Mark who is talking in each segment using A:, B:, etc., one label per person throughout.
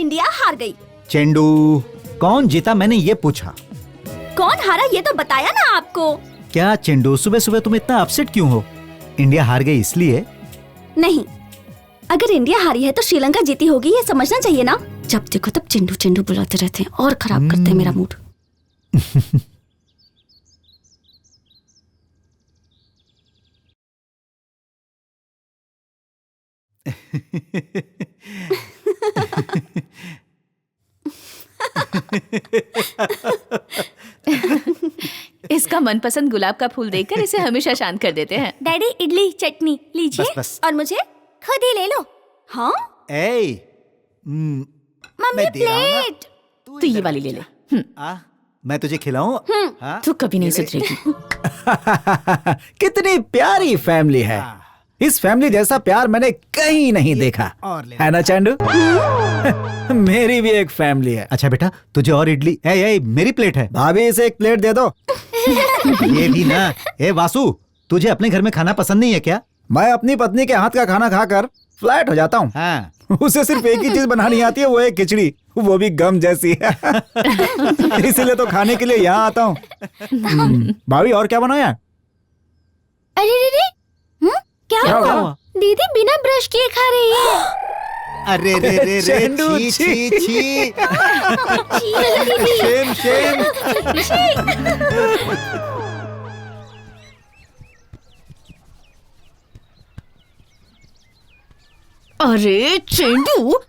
A: India हार गई।
B: चेंडू, कौन जीता मैंने ये पूछा।
A: कौन हारा ये तो बताया ना आपको।
B: क्या चेंडू, सुबह सुबह तुम इतना अपसेट क्यों हो? इंडिया हार गई इसलिए?
A: नहीं, अगर इंडिया हारी है तो श्रीलंका जीती होगी, ये समझना चाहिए ना। जब देखो तब चिंडू चिंडू बुलाते रहते हैं और खराब करते हैं मेरा मूड।
C: इसका मनपसंद गुलाब का फूल देखकर इसे हमेशा शांत कर देते हैं।
A: डैडी, इडली चटनी लीजिए।
B: बस, बस।
A: और मुझे खुद ही ले लो। हाँ मम्मी, प्लेट।
C: तू ये वाली ले ले।
B: मैं तुझे खिलाऊं?
C: तू कभी नहीं सुधरेगी।
D: कितनी प्यारी फैमिली है। इस फैमिली जैसा प्यार मैंने कहीं नहीं देखा, है ना चंडू? मेरी भी एक फैमिली है।
B: अच्छा बेटा, तुझे और इडली। मेरी प्लेट है।
D: भाभी, इसे एक प्लेट दे दो।
B: ये भी ना। वासु, तुझे अपने घर में खाना पसंद नहीं है क्या?
D: मैं अपनी पत्नी के हाथ का खाना खाकर फ्लैट हो जाता हूँ।
B: हाँ।
D: उसे सिर्फ एक ही चीज बनानी आती है, वो है खिचड़ी, वो भी गम जैसी। इसीलिए तो खाने के लिए यहाँ आता हूँ। भाभी, और क्या बनाया?
A: अरे रे, क्या हुआ? दीदी बिना ब्रश किए खा रही है।
B: अरे रे रे रे,
D: चेंडू,
B: छी छी छी। Shem Shem.
C: अरे चेंडू,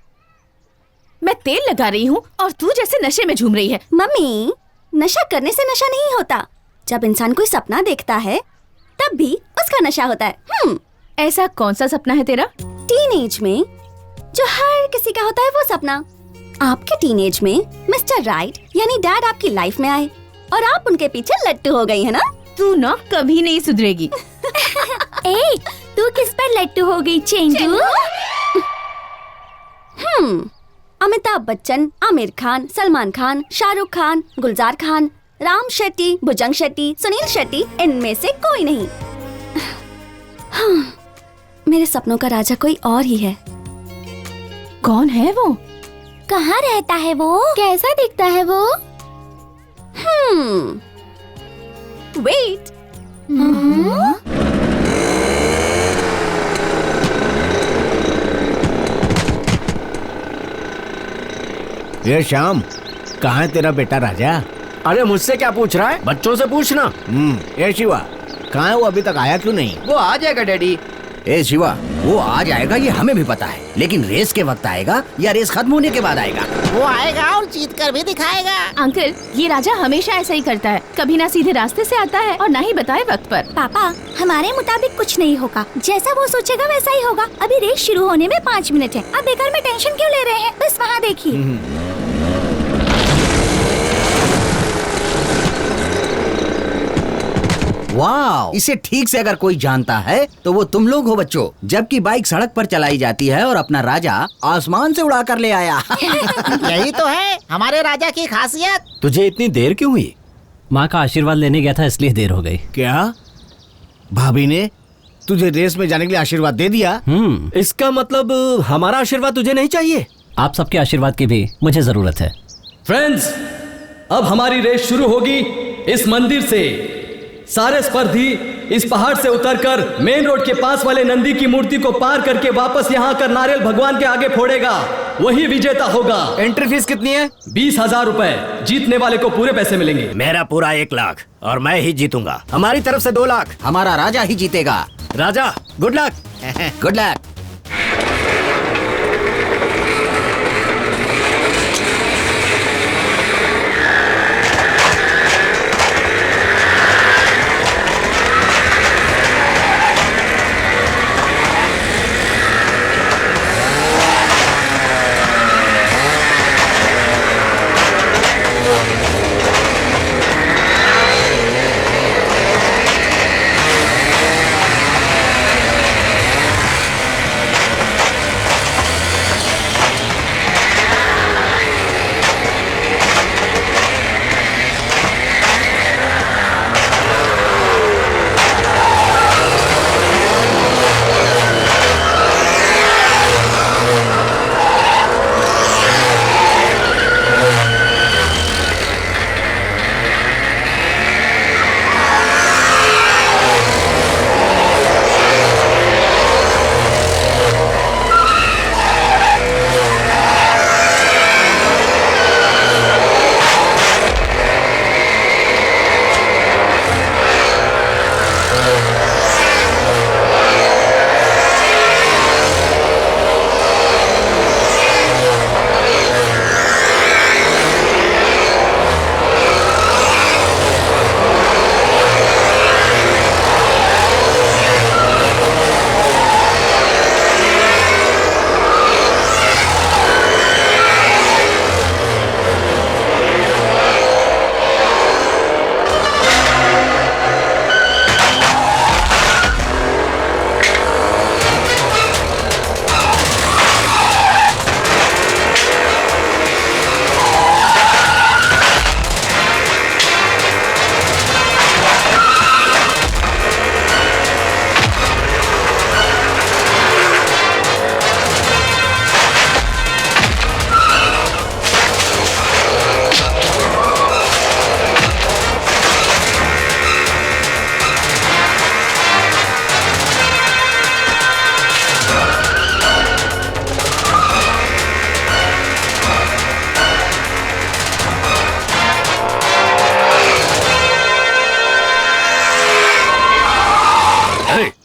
C: मैं तेल लगा रही हूँ और तू जैसे नशे में झूम रही है।
A: मम्मी, नशा करने से नशा नहीं होता। जब इंसान कोई सपना देखता है तब भी उसका नशा होता है।
C: ऐसा कौन सा सपना है तेरा?
A: टीनेज में जो हर किसी का होता है वो सपना। आपके टीनेज में मिस्टर राइट यानी डैड आपकी लाइफ में आए और आप उनके पीछे लट्टू हो गई है ना।
C: तू ना कभी नहीं सुधरेगी।
A: ए, तू किस पर लट्टू हो गई चेंडू? अमिताभ बच्चन, आमिर खान, सलमान खान, शाहरुख खान, गुलजार खान, राम शेट्टी, भुजंग शेट्टी, सुनील शेट्टी, इनमें से कोई नहीं। मेरे सपनों का राजा कोई और ही है।
C: कौन है वो?
A: कहाँ रहता है वो? कैसा दिखता है वो? वेट।
D: ये श्याम, कहाँ है तेरा बेटा राजा?
E: अरे मुझसे क्या पूछ रहा है? बच्चों से पूछना।
D: ये शिवा, कहाँ है वो? अभी तक आया क्यों नहीं?
E: वो आ जाएगा डैडी।
F: ए शिवा, वो आ जाएगा ये हमें भी पता है, लेकिन रेस के वक्त आएगा या रेस खत्म होने के बाद आएगा?
G: वो आएगा और जीत कर भी दिखाएगा।
C: अंकल, ये राजा हमेशा ऐसा ही करता है, कभी ना सीधे रास्ते से आता है और ना ही बताए वक्त पर।
A: पापा, हमारे मुताबिक कुछ नहीं होगा, जैसा वो सोचेगा वैसा ही होगा। अभी रेस शुरू होने में 5 मिनट है, आप बेकार में टेंशन क्यों ले रहे हैं? बस वहाँ देखिए।
F: वाह, इसे ठीक से अगर कोई जानता है तो वो तुम लोग हो बच्चों, जबकि बाइक सड़क पर चलाई जाती है और अपना राजा आसमान से उड़ा कर ले आया।
G: यही तो है हमारे राजा की खासियत।
E: तुझे इतनी देर क्यों हुई?
H: माँ का आशीर्वाद लेने गया था इसलिए देर हो गई।
D: क्या भाभी ने तुझे रेस में जाने के लिए आशीर्वाद दे दिया?
E: इसका मतलब हमारा आशीर्वाद तुझे नहीं चाहिए?
H: आप सबके आशीर्वाद की भी मुझे जरूरत है।
I: फ्रेंड्स, अब हमारी रेस शुरू होगी इस मंदिर से। सारे स्पर्धी इस पहाड़ से उतरकर मेन रोड के पास वाले नंदी की मूर्ति को पार करके वापस यहाँ आकर नारियल भगवान के आगे फोड़ेगा, वही विजेता होगा।
E: एंट्री फीस कितनी है?
I: 20,000 रुपए। जीतने वाले को पूरे पैसे मिलेंगे।
E: मेरा पूरा 1 लाख और मैं ही जीतूंगा। हमारी तरफ से 2 लाख।
F: हमारा राजा ही जीतेगा।
E: राजा, गुड लक।
F: Good luck.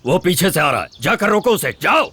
E: वो पीछे से आ रहा है, जाकर रोको उसे, जाओ।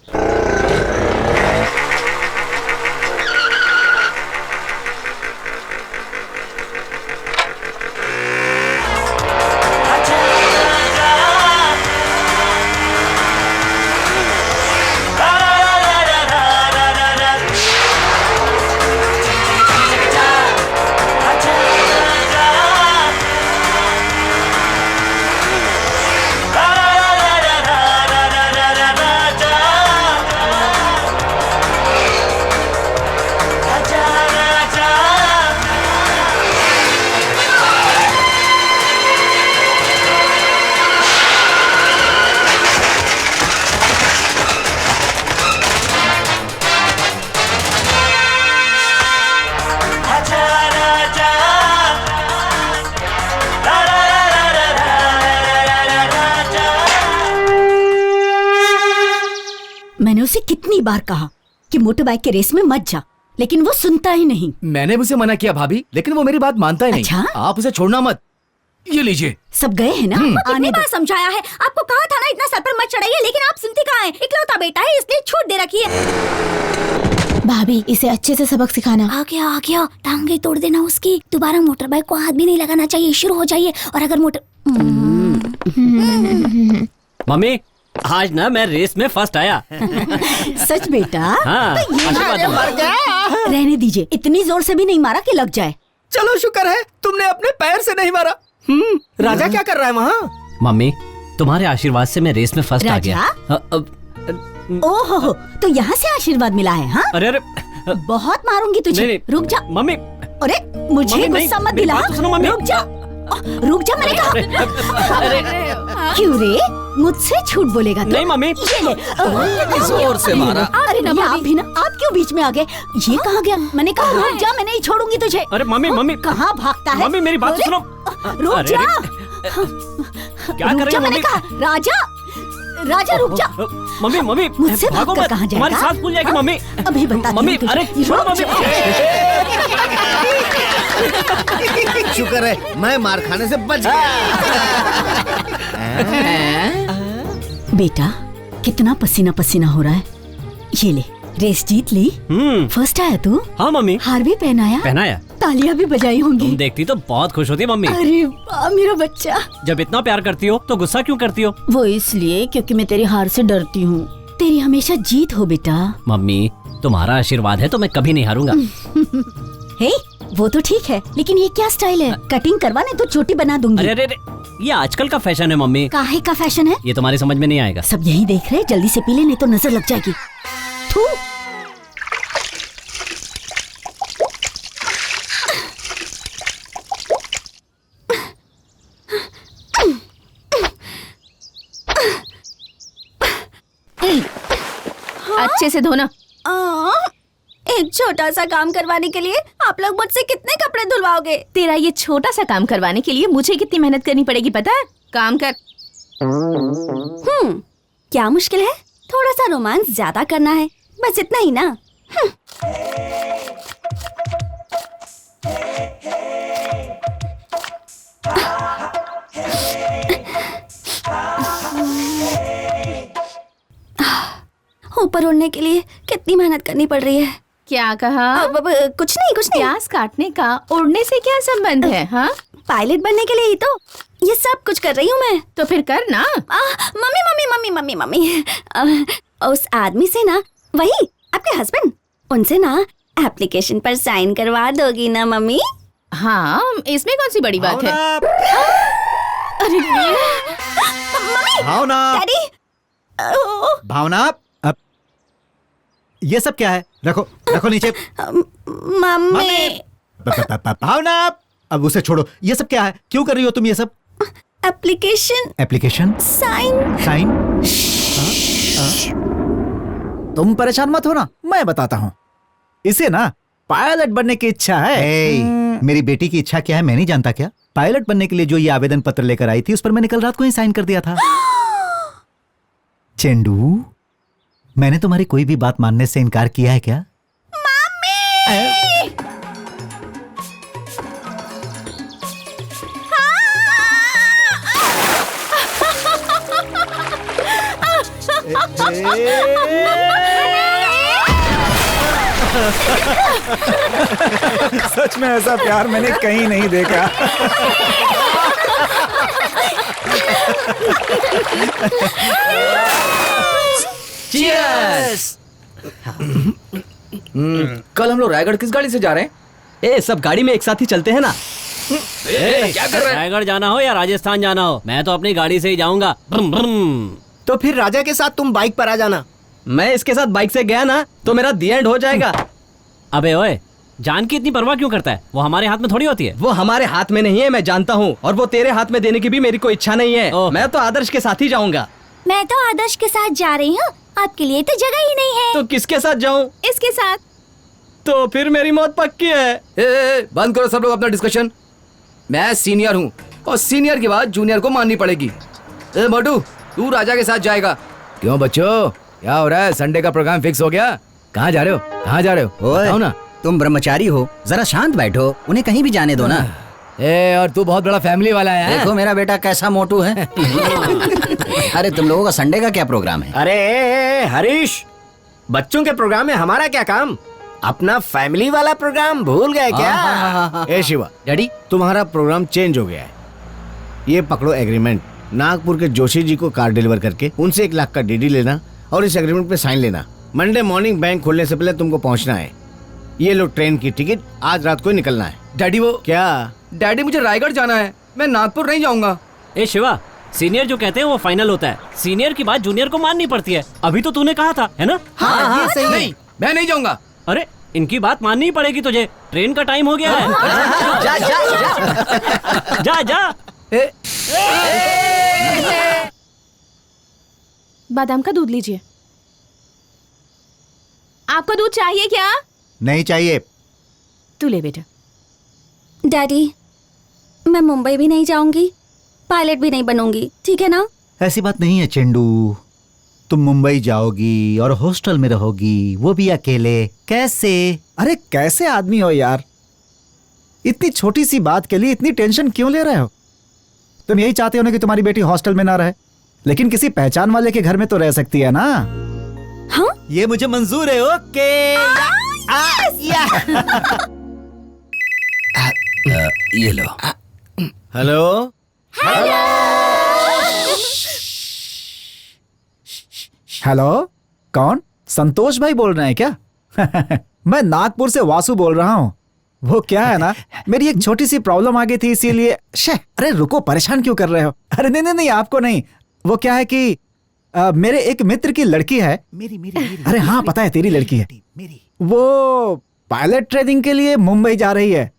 A: मैंने उसे कितनी बार कहा कि मोटर बाइक के रेस में मत जा, लेकिन वो सुनता ही नहीं।
I: मैंने भी उसे मना किया भाभी, लेकिन वो मेरी बात मानता ही नहीं।
A: अच्छा?
I: आप उसे छोड़ना मत। ये लीजिए।
A: सब गए हैं ना?
J: कितनी बार समझाया है आपको, कहा था ना इतना सर पर मत चढ़ाइए, लेकिन आप सुनती कहाँ हैं? इकलौता बेटा है इसलिए छूट दे रखी है।
C: भाभी इसे अच्छे से सबक सिखाना।
J: आ गया टांगे तोड़ देना उसकी। दोबारा मोटर बाइक को हाथ भी नहीं लगाना चाहिए, शुरू हो जाइए। और अगर मोटर
H: मम्मी आज ना मैं रेस में फर्स्ट आया।
A: सच बेटा?
H: हाँ,
A: तो ये
H: आशीर्वाद दो।
G: मर गया।
A: रहने दीजिए, इतनी जोर से भी नहीं मारा कि लग जाए।
I: चलो शुक्र है तुमने अपने पैर से नहीं मारा। राजा क्या कर रहा है वहाँ?
H: मम्मी तुम्हारे आशीर्वाद से मैं रेस में फर्स्ट आ गया।
A: ओहो, तो यहाँ से आशीर्वाद मिला है? हाँ,
H: अरे
A: बहुत मारूंगी तुझे।
H: नहीं,
A: रुक जा।
H: मम्मी।
A: अरे मुझे
H: मम्मी, नहीं,
A: गुस्सा मत
H: मेरी
A: दिला।
H: बात तो सुनो, मम्मी।
A: रुक जा मैंने कहा। क्यों रे, मुझसे झूठ बोलेगा तू?
H: नहीं मम्मी।
A: ये ले।
I: जोर से मारा।
A: अरे ना आप भी ना, आप क्यों बीच में आ गए? ये कहाँ गया? मैंने कहा रुक जा, मैं नहीं छोड़ूंगी तुझे।
H: अरे मम्मी मम्मी
A: कहाँ भागता है?
H: मम्मी मेरी बात तो सुनो।
A: रुक
H: अरे,
A: जा।
H: क्या कर रही हो
A: मैंने
H: मम्मी?
A: कहा राजा, राजा रुक जा।
H: मम्मी मम्मी
A: मुझसे
H: भागो
A: भागकर
H: मत,
A: कहाँ
H: तुम्हारी
A: जाएगा?
H: सांस फूल जाएगी मम्मी।
A: अभी बता
H: मम्मी अरे छोड़ो मम्मी।
F: शुक्र है मैं मार खाने से बच गया।
A: बेटा कितना पसीना पसीना हो रहा है। ये ले, रेस जीत ली। फर्स्ट आया तू?
H: हाँ मम्मी।
A: हार भी पहनाया?
H: पहनाया।
A: तालियां भी बजाई होंगी।
H: तुम देखती तो बहुत खुश होती मम्मी।
A: अरे वाह मेरा बच्चा।
H: जब इतना प्यार करती हो तो गुस्सा क्यों करती हो?
A: वो इसलिए क्योंकि मैं तेरी हार से डरती हूँ। तेरी हमेशा जीत हो बेटा।
H: मम्मी तुम्हारा आशीर्वाद है तो मैं कभी नहीं हारूंगा।
A: हे, वो तो ठीक है, लेकिन ये क्या स्टाइल है? कटिंग करवाने तो छोटी बना दूंगी।
H: अरे अरे अरे, ये आजकल का फैशन है मम्मी।
A: काहे का फैशन है?
H: ये तुम्हारी समझ में नहीं आएगा।
A: सब यही देख रहे, जल्दी से पी ले नहीं तो नजर लग जाएगी। थू।
C: अच्छे से धोना।
J: एक छोटा सा काम करवाने के लिए आप लोग मुझसे कितने कपड़े धुलवाओगे?
C: तेरा ये छोटा सा काम करवाने के लिए मुझे कितनी मेहनत करनी पड़ेगी पता है? काम कर।
J: क्या मुश्किल है? थोड़ा सा रोमांस ज्यादा करना है, बस इतना ही ना। ऊपर उड़ने के लिए कितनी मेहनत करनी पड़ रही है।
C: क्या कहा?
J: कुछ नहीं कुछ नहीं।
C: प्याज काटने का उड़ने से क्या संबंध है? हाँ,
J: पायलट बनने के लिए ही तो ये सब कुछ कर रही हूँ मैं।
C: तो फिर कर ना।
J: Mummy mummy mummy mummy mummy उस आदमी से ना, वही आपके हस्बैंड, उनसे ना एप्लीकेशन पर साइन करवा दोगी ना मम्मी?
C: हाँ, इसमें कौन सी बड़ी बात है?
J: अरे
B: भावना,
J: डैडी।
B: भावना, अब ये सब क्या है? रखो रखो नीचे।
J: मम्मी।
B: भावना, अब उसे छोड़ो। ये सब क्या है? क्यों कर रही हो तुम ये सब?
J: एप्लीकेशन।
B: एप्लीकेशन?
J: साइन।
B: साइन?
D: तुम परेशान मत होना, मैं बताता हूँ। इसे ना पायलट बनने की इच्छा है।
B: मेरी बेटी की इच्छा क्या है मैं नहीं जानता क्या? पायलट बनने के लिए जो ये आवेदन पत्र लेकर आई थी उस पर मैंने कल रात को ही साइन कर दिया था। चेंडू, मैंने तुम्हारी कोई भी बात मानने से इनकार किया है क्या?
D: सच में ऐसा प्यार मैंने कहीं नहीं देखा।
F: Cheers! कल हम लोग रायगढ़ किस गाड़ी से जा रहे हैं?
I: ए सब गाड़ी में एक साथ ही चलते हैं ना।
F: क्या कर रहे हैं?
H: रायगढ़ जाना हो या राजस्थान जाना हो, मैं तो अपनी गाड़ी से ही जाऊंगा। ब्रम ब्रम।
E: तो फिर राजा के साथ तुम बाइक पर आ जाना।
I: मैं इसके साथ बाइक से गया ना तो मेरा दी एंड हो जाएगा।
H: अबे ओए, जान की इतनी परवाह क्यों करता है? वो हमारे हाथ में थोड़ी होती है।
I: वो हमारे हाथ में नहीं है, मैं जानता हूँ, और वो तेरे हाथ में देने की भी मेरी कोई इच्छा नहीं है।
H: ओह।
I: मैं तो आदर्श के साथ ही जाऊंगा।
J: मैं तो आदर्श के साथ जा रही हूँ, आपके लिए तो जगह ही नहीं है।
I: तो किसके साथ जाऊं?
C: इसके साथ।
I: तो फिर मेरी मौत पक्की है।
F: बंद करो सब लोग अपना डिस्कशन। मैं सीनियर हूँ और सीनियर की बात जूनियर को माननी पड़ेगी। ए मोटू, तू राजा के साथ जाएगा। क्यों बच्चों, क्या हो रहा है? संडे का प्रोग्राम फिक्स हो गया? कहाँ जा रहे हो? कहाँ जा रहे हो?
B: ओए,
F: बताओ ना।
B: तुम ब्रह्मचारी हो, जरा शांत बैठो, उन्हें कहीं भी जाने दो ना।
F: और तू बहुत बड़ा फैमिली वाला है।
B: देखो मेरा बेटा कैसा मोटू है। अरे तुम लोगों का संडे का क्या प्रोग्राम है?
E: अरे हरीश, बच्चों के प्रोग्राम में हमारा क्या काम? अपना फैमिली वाला प्रोग्राम भूल गए क्या?
D: ए शिवा,
F: डैडी,
D: तुम्हारा प्रोग्राम चेंज हो गया है। ये पकड़ो एग्रीमेंट। नागपुर के जोशी जी को कार डिलीवर करके उनसे 1 लाख का डीडी लेना और इस एग्रीमेंट पे साइन लेना। मंडे मॉर्निंग बैंक खोलने से पहले तुमको पहुंचना है। ये लो ट्रेन की टिकट, आज रात को ही निकलना है।
F: डैडी वो
D: क्या?
F: डैडी मुझे रायगढ़ जाना है, मैं नागपुर नहीं जाऊंगा।
H: ए शिवा, सीनियर जो कहते हैं वो फाइनल होता है। सीनियर की बात जूनियर को माननी पड़ती है। अभी तो तूने कहा था, है ना?
F: हाँ, सही नहीं, मैं नहीं जाऊंगा।
H: अरे इनकी बात माननी ही पड़ेगी तुझे। ट्रेन का टाइम हो गया है।
F: जा जा
H: जा जा।
C: बादाम का दूध लीजिए। आपको दूध चाहिए क्या?
B: नहीं चाहिए।
C: तू ले बेटा।
J: डैडी, मैं मुंबई भी नहीं जाऊंगी, पायलट भी नहीं बनूंगी, ठीक है ना?
B: ऐसी बात नहीं है चेंडू, तुम मुंबई जाओगी और हॉस्टल में रहोगी, वो भी अकेले। कैसे?
D: अरे कैसे आदमी हो यार, इतनी छोटी सी बात के लिए इतनी टेंशन क्यों ले रहे हो? तुम यही चाहते हो ना कि तुम्हारी बेटी हॉस्टल में ना रहे, लेकिन किसी पहचान वाले के घर में तो रह सकती है ना।
J: हाँ?
B: ये मुझे मंजूर है। ओके।
F: ये लो।
D: हेलो, हेलो, कौन? संतोष भाई बोल रहे हैं क्या? मैं नागपुर से वासु बोल रहा हूँ। वो क्या है ना, मेरी एक छोटी सी प्रॉब्लम आ गई थी, इसीलिए। अरे रुको, परेशान क्यों कर रहे हो? अरे नहीं, आपको नहीं। वो क्या है कि मेरे एक मित्र की लड़की है।
B: मेरी
D: अरे हाँ, पता है तेरी लड़की है।
B: मेरी।
D: वो पायलट ट्रेनिंग के लिए मुंबई जा रही है।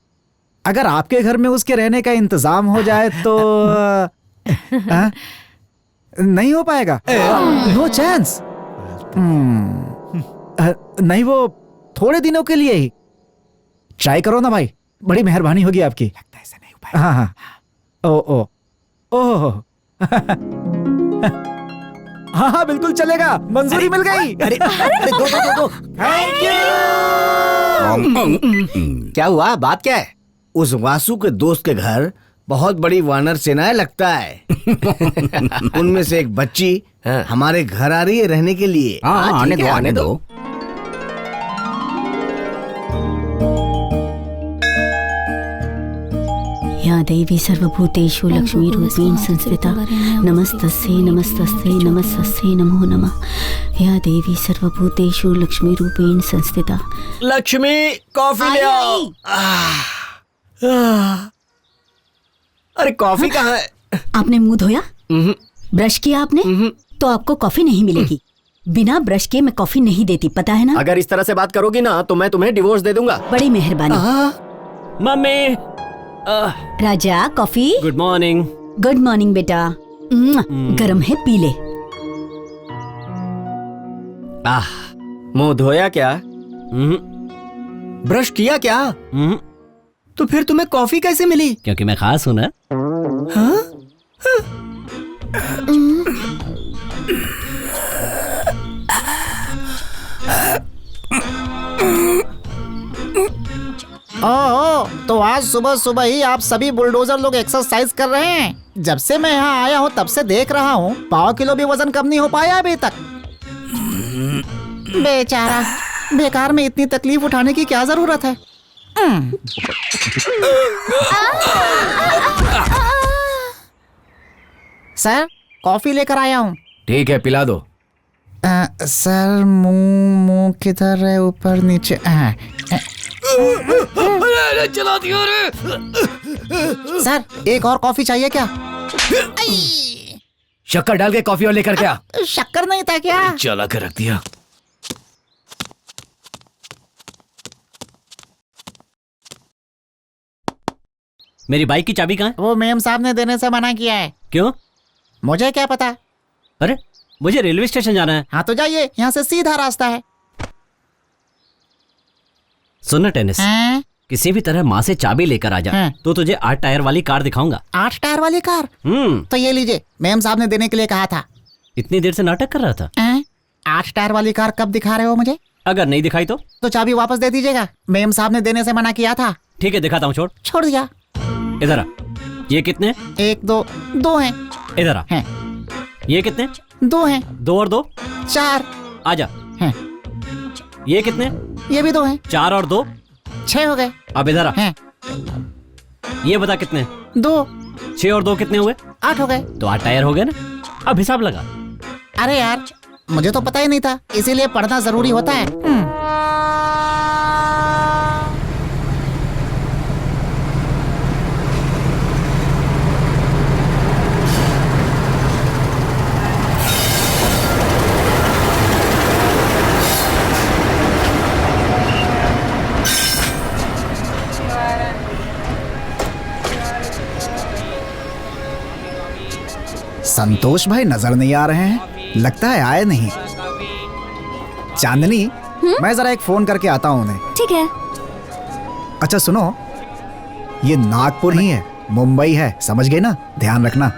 D: अगर आपके घर में उसके रहने का इंतजाम हो जाए तो नहीं हो पाएगा। No chance. नहीं, वो थोड़े दिनों के लिए ही। ट्राई करो ना भाई, बड़ी मेहरबानी होगी आपकी।
B: लगता है ऐसा नहीं हो पाएगा।
D: हाँ। ओ हाँ, बिल्कुल चलेगा, मंजूरी मिल गई।
B: अरे दो।
D: Thank you.
E: क्या हुआ? बात क्या है?
D: उस वासु के दोस्त के घर बहुत बड़ी वानर सेना है लगता है। उनमें से एक बच्ची हमारे घर आ रही है रहने के लिए।
F: हाँ, आने दो।
A: या देवी सर्वभूतेषु लक्ष्मी रूपेण संस्थिता नमस्तस्यै नमस्तस्यै नमस्तस्यै नमो नमः। या देवी सर्वभूतेषु लक्ष्मी रूपेण संस्थिता।
E: लक्ष्मी, कॉफी ले आओ। अरे कॉफी कहाँ है?
A: आपने मुंह धोया? ब्रश किया आपने? तो आपको कॉफी नहीं मिलेगी। बिना ब्रश के मैं कॉफी नहीं देती, पता है ना?
E: अगर इस तरह से बात करोगी ना तो मैं तुम्हें डिवोर्स दे दूंगा।
A: बड़ी मेहरबानी।
H: मम्मी।
A: राजा, coffee.
H: Good morning.
A: Good morning बेटा। गरम है, पी ले।
E: मुंह धोया क्या? ब्रश किया क्या? तो फिर तुम्हें कॉफी कैसे मिली?
H: क्योंकि मैं खास हूं ना।
G: ओह, तो आज सुबह सुबह ही आप सभी बुलडोजर लोग एक्सरसाइज कर रहे हैं। जब से मैं यहाँ आया हूँ तब से देख रहा हूँ, 1.5 किलो भी वजन कम नहीं हो पाया अभी तक। बेचारा, बेकार में इतनी तकलीफ उठाने की क्या जरूरत है। सर, कॉफी लेकर आया हूँ।
F: ठीक है, पिला दो।
G: सर, मुंह किधर है? ऊपर नीचे।
F: चला दिया रे।
G: सर, एक और कॉफी चाहिए क्या?
F: शक्कर डाल के कॉफी और लेकर क्या?
G: शक्कर नहीं था क्या?
F: चला कर रख दिया।
H: मेरी बाइक की चाबी कहाँ है?
G: वो मेम साहब ने देने से मना किया है।
H: क्यों?
G: मुझे क्या पता।
H: अरे मुझे रेलवे स्टेशन जाना है।
G: हाँ तो जाइए, यहाँ से सीधा रास्ता है।
H: सुनना टेनिस,
G: हैं?
H: किसी भी तरह माँ से चाबी लेकर आ जा, तो तुझे 8 टायर वाली कार दिखाऊंगा।
G: 8 टायर वाली कार? तो ये लीजिए, मेम साहब ने देने के लिए कहा था।
H: इतनी देर से नाटक कर रहा था।
G: 8 टायर वाली कार कब दिखा रहे हो मुझे?
H: अगर नहीं दिखाई तो
G: चाबी वापस दे दीजिएगा। मेम साहब ने देने से मना किया था।
H: ठीक है, दिखाता हूँ। छोड़
G: दिया।
H: इधर आ। ये कितने?
G: 1 2 2 हैं।
H: इधर आ। ये कितने?
G: 2 हैं।
H: 2 और 2?
G: 4।
H: आजा। ये कितने?
G: ये भी 2 हैं।
H: 4 और 2?
G: 6 हो गए।
H: अब इधर आ। ये बता कितने?
G: 2।
H: 6 और 2 कितने हुए?
G: 8 हो गए।
H: तो 8 टायर हो गए ना। अब हिसाब लगा।
G: अरे यार, मुझे तो पता ही नहीं था, इसीलिए पढ़ना जरूरी होता है।
D: संतोष भाई नजर नहीं आ रहे हैं, लगता है आए नहीं। चांदनी, मैं जरा एक फोन करके आता हूँ उन्हें।
J: ठीक है।
D: अच्छा सुनो, ये नागपुर नहीं है, मुंबई है, समझ गए ना? ध्यान रखना।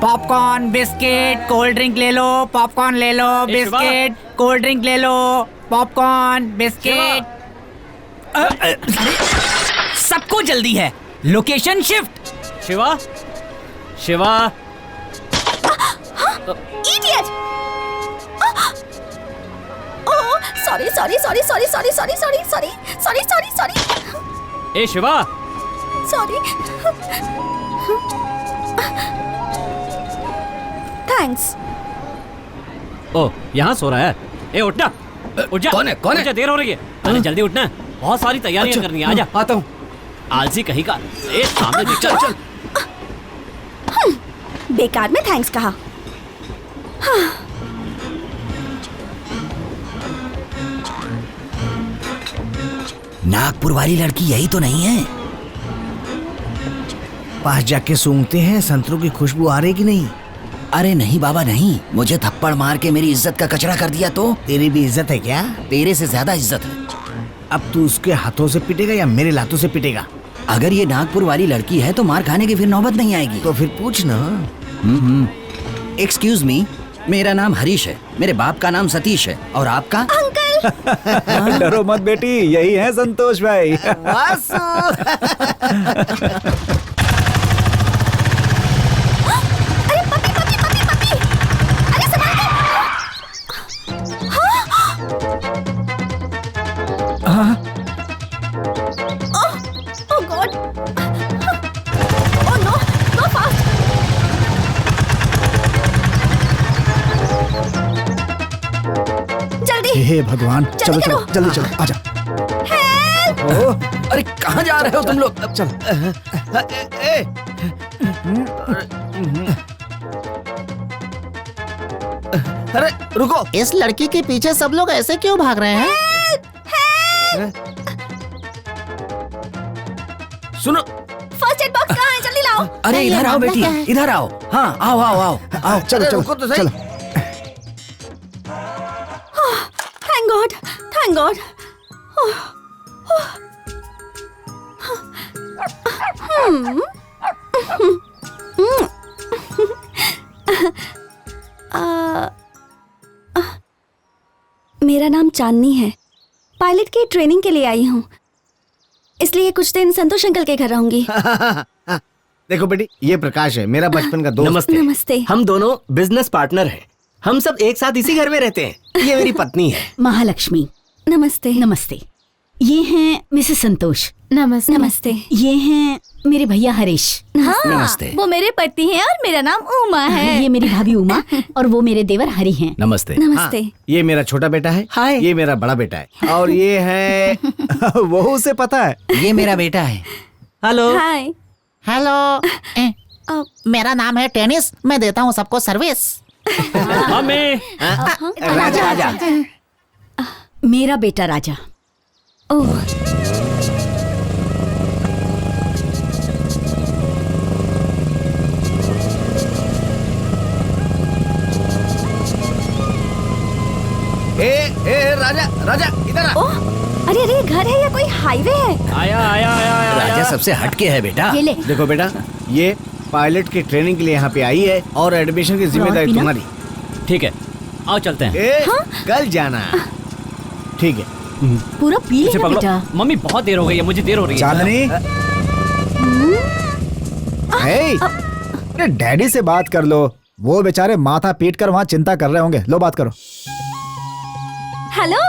G: पॉपकॉर्न, बिस्किट, कोल्ड ड्रिंक ले लो। पॉपकॉर्न ले लो, बिस्किट, कोल्ड ड्रिंक ले लो। Popcorn, biscuit. सबको जल्दी है, location shift.
H: Shiva, Shiva.
J: Idiot! Sorry sorry sorry sorry sorry sorry sorry sorry sorry sorry sorry.
H: ए शिवा,
J: सॉरी। थैंक्स।
H: ओ, यहाँ सो रहा है। ए उठना, उठ जा।
F: कौन है? कौन है?
H: मुझे देर हो रही है। अरे जल्दी उठना, बहुत सारी तैयारियां करनी है। आजा।
F: आता हूँ।
H: आलसी कहीं का। ए सामने देख। चल चल।
J: बेकार में थैंक्स कहा।
E: नागपुर वाली लड़की यही तो नहीं है? पास जाके सूंघते हैं, संतरों की खुशबू आ रही कि नहीं? अरे नहीं बाबा नहीं, मुझे थप्पड़ मार के मेरी इज्जत का कचरा कर दिया तो? तेरी भी इज्जत है क्या? तेरे से ज्यादा इज्जत है। अब तू उसके हाथों से पिटेगा या मेरे लातों से पिटेगा? अगर ये नागपुर वाली लड़की है तो मार खाने की फिर नौबत नहीं आएगी। तो फिर पूछ ना। एक्सक्यूज मी, मेरा नाम हरीश है, मेरे बाप का नाम सतीश है, और आपका?
J: अंकल।
D: डरो मत बेटी, यही है संतोष भाई। हे भगवान, चलो चलो जल्दी चलो, आजा।
F: अरे कहाँ जा रहे हो तुम लोग?
D: चल।
G: अरे रुको, इस लड़की के पीछे सब लोग ऐसे क्यों भाग रहे हैं?
F: सुनो,
J: फर्स्ट एड बॉक्स कहाँ है? जल्दी लाओ।
E: अरे इधर आओ बेटी, इधर आओ। हाँ आओ आओ आओ आओ।
D: चलो चलो
F: रुको तो सही।
D: चलो।
J: Thank God, thank God. मेरा नाम चांदनी है, पायलट की ट्रेनिंग के लिए आई हूँ। इसलिए कुछ दिन संतोष अंकल के घर रहूंगी।
E: देखो बेटी, ये प्रकाश है, मेरा बचपन का दोस्त।
K: नमस्ते।
J: नमस्ते।
K: हम दोनों बिजनेस पार्टनर हैं। हम सब एक साथ इसी घर में रहते हैं। ये मेरी पत्नी है।
A: महालक्ष्मी।
J: नमस्ते।
A: नमस्ते। ये हैं मिसेस संतोष।
C: नमस्ते।
J: नमस्ते।
A: ये हैं मेरे भैया हरीश।
J: हाँ,
E: नमस्ते।
J: वो मेरे पति हैं और मेरा नाम उमा है।
A: ये मेरी भाभी उमा और वो मेरे देवर हरि हैं।
F: नमस्ते।
J: नमस्ते।
E: ये मेरा छोटा बेटा है।
K: हाय।
E: ये मेरा बड़ा बेटा है। और ये है
D: वो उसे पता है।
E: ये मेरा बेटा है।
K: हेलो।
J: हाय।
G: हेलो, मेरा नाम है टेनिस। मैं देता हूँ सबको सर्विस।
H: हमें
E: राजा राजा।
A: मेरा बेटा राजा।
J: ओह,
E: राजा राजा इधर आ।
J: ओह, अरे अरे, घर है या कोई हाईवे है?
H: आया आया आया आया
F: राजा सबसे हटके है बेटा।
A: ये ले।
E: देखो बेटा, ये पायलट की ट्रेनिंग के लिए यहाँ पे आई है और एडमिशन की जिम्मेदारी
A: पीना?
E: तुम्हारी।
H: ठीक है, आओ चलते हैं।
E: कल जाना। ठीक है।
A: पूरा पी
H: इसे
A: लेना
H: पकड़ो।
A: बेटा।
H: मम्मी बहुत देर हो गई है, मुझे देर हो रही है।
D: चांदनी, अरे डैडी से बात कर लो। वो बेचारे माथा पीट कर वहाँ चिंता कर रहे होंगे। लो बात करो।
J: Hello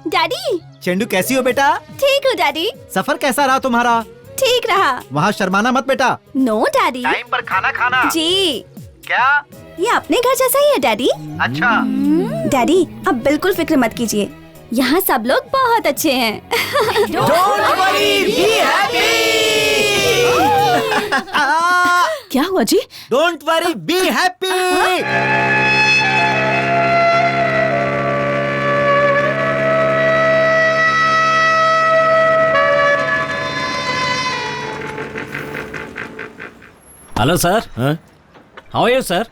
J: daddy.
B: चेंडू कैसी हो बेटा?
J: ठीक हूँ डैडी।
B: सफर कैसा रहा तुम्हारा?
J: ठीक रहा।
B: वहाँ शर्माना मत बेटा।
J: No daddy.
B: टाइम पर खाना खाना।
J: जी।
B: क्या?
J: ये अपने घर जैसा ही है डैडी।
B: अच्छा।
J: डैडी, अब बिल्कुल फिक्र मत कीजिए, यहाँ सब लोग बहुत अच्छे हैं।
C: क्या हुआ जी?
B: Don't worry, be happy.
H: Hello sir. How are you sir?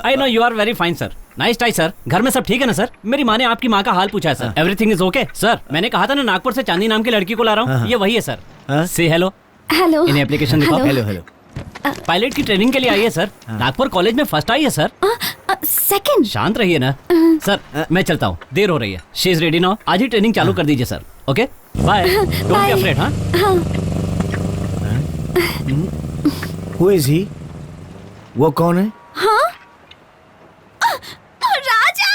H: I know you are very fine sir. Nice tie sir. घर में सब ठीक है ना सर? मेरी माँ ने आपकी माँ का हाल पूछा है sir. Everything is okay sir. मैंने कहा था ना नागपुर से चांदनी नाम की लड़की को ला रहा हूँ। ये वही है सर। से हेलो।
J: हेलो।
H: इन्हें एप्लीकेशन दिखाओ।
E: Hello hello.
H: पायलट की ट्रेनिंग के लिए आई है सर। नागपुर कॉलेज में फर्स्ट आई है सर।
J: सेकंड।
H: शांत रहिए ना सर। मैं चलता हूँ, देर हो रही है। She is ready now. आज ही ट्रेनिंग चालू कर दीजिए sir. Okay bye. Don't be afraid. हाँ।
E: Who is he? वो कौन है?
J: हाँ? राजा।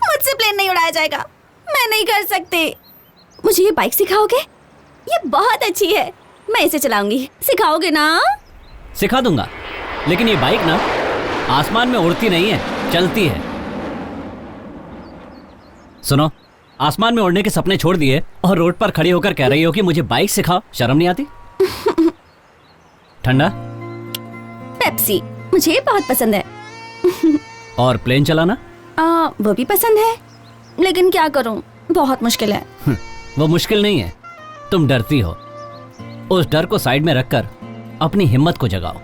J: मुझसे प्लेन नहीं उड़ाया जाएगा। मैं नहीं कर सकती। मुझे ये बाइक सिखाओगे? ये बहुत अच्छी है, मैं इसे चलाऊंगी। सिखाओगे ना?
H: सिखा दूंगा, लेकिन ये बाइक ना आसमान में उड़ती नहीं है, चलती है। सुनो, आसमान में उड़ने के सपने छोड़ दिए और रोड पर खड़ी होकर कह रही हो कि मुझे बाइक सिखाओ। शर्म नहीं आती? ठंडा?
J: पेप्सी मुझे ये बहुत पसंद है।
H: और प्लेन चलाना?
J: वो भी पसंद है, लेकिन क्या करूं, बहुत मुश्किल है।
H: वो मुश्किल नहीं है, तुम डरती हो। उस डर को साइड में रखकर अपनी हिम्मत को जगाओ।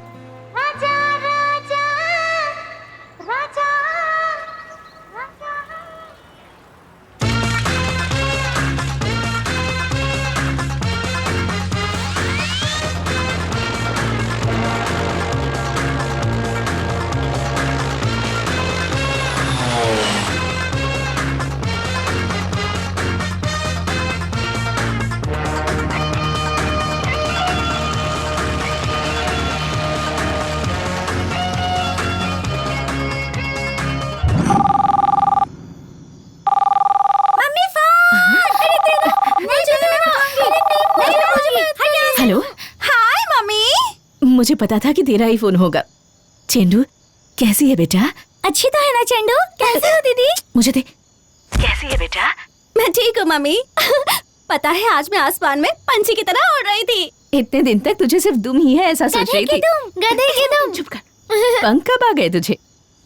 C: हेलो।
J: हाय मम्मी।
C: मुझे पता था कि तेरा ही फोन होगा। चेंडू कैसी है बेटा?
J: अच्छी तो है ना चेंडू? कैसे हो दीदी?
C: मुझे दे। कैसी है बेटा?
J: मैं ठीक हूँ मम्मी। पता है आज मैं आसमान में पंछी की तरह उड़ रही थी।
C: इतने दिन तक तुझे सिर्फ दुम ही है ऐसा सोच रही थी।
J: गधे की तुम।
C: चुप कर। पंख कब आ गए तुझे?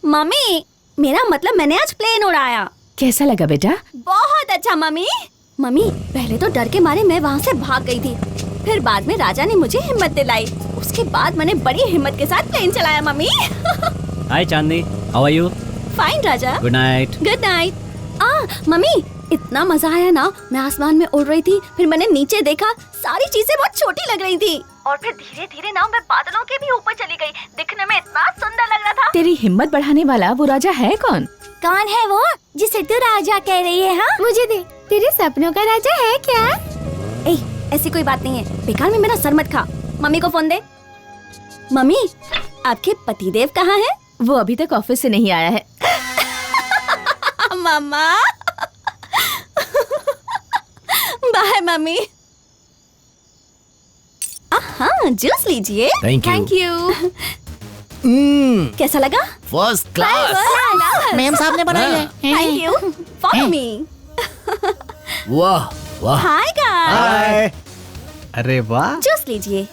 J: मम्मी, मेरा मतलब मैंने आज प्लेन उड़ाया।
C: कैसा लगा बेटा?
J: बहुत अच्छा मम्मी। मम्मी, पहले तो डर के मारे मैं वहाँ से भाग गई थी, फिर बाद में राजा ने मुझे हिम्मत दिलाई। उसके बाद मैंने बड़ी हिम्मत के साथ प्लेन चलाया mummy.
H: Hi Chandni, how are you?
J: Fine राजा।
H: Good night.
J: Good night. Mummy इतना मजा आया ना, मैं आसमान में उड़ रही थी, फिर मैंने नीचे देखा, सारी चीजें बहुत छोटी लग रही थी, और फिर धीरे धीरे ना मैं बादलों के भी ऊपर चली गई। दिखने में इतना सुंदर लग रहा था।
C: तेरी हिम्मत बढ़ाने वाला वो राजा है कौन?
J: कौन है वो जिसे तू राजा कह रही है? हाँ मुझे दे, तेरे सपनों का राजा है क्या? ऐसी कोई बात नहीं है, बेकार में मेरा सर मत खा। मम्मी को फोन दे। मम्मी आपके पतिदेव कहाँ है?
C: वो अभी तक ऑफिस से नहीं आया है।
J: मामा बाय मम्मी। हाँ जूस लीजिए।
E: Thank
J: you. कैसा लगा?
E: First class.
G: मैम साहब ने बनाई है।
J: Thank you. Follow me.
E: वाह वाह।
J: Hi guys.
D: हाय। अरे वाह।
J: जूस लीजिए।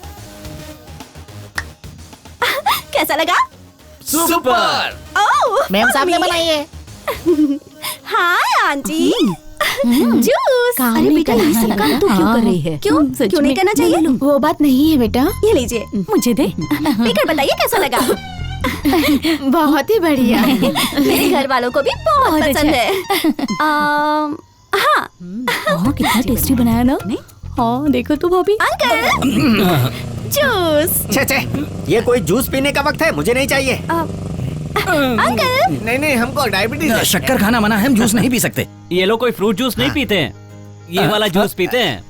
J: कैसा लगा?
E: सुपर।
J: ओह
G: मैम साहब ने बनाई है।
J: Hi aunty. जूस। अरे बेटा ये सब काम तू क्यों कर रही है? क्यों नहीं करना चाहिए?
C: वो बात नहीं है बेटा।
J: ये लीजिए, मुझे दे। पीकर बताइए कैसा लगा?
C: बहुत ही बढ़िया।
J: मेरे घर वालों को भी बहुत पसंद है। हाँ
C: कितना टेस्टी बनाया ना। हाँ देखो तो भाभी।
J: Uncle juice.
K: छे ये कोई जूस पीने का वक्त है, मुझे नहीं चाहिए।
J: अंकल
K: नहीं हमको डायबिटीज है।
E: शक्कर खाना मना है, हम जूस नहीं पी सकते।
H: ये लोग कोई फ्रूट जूस नहीं पीते हैं, ये वाला जूस पीते हैं।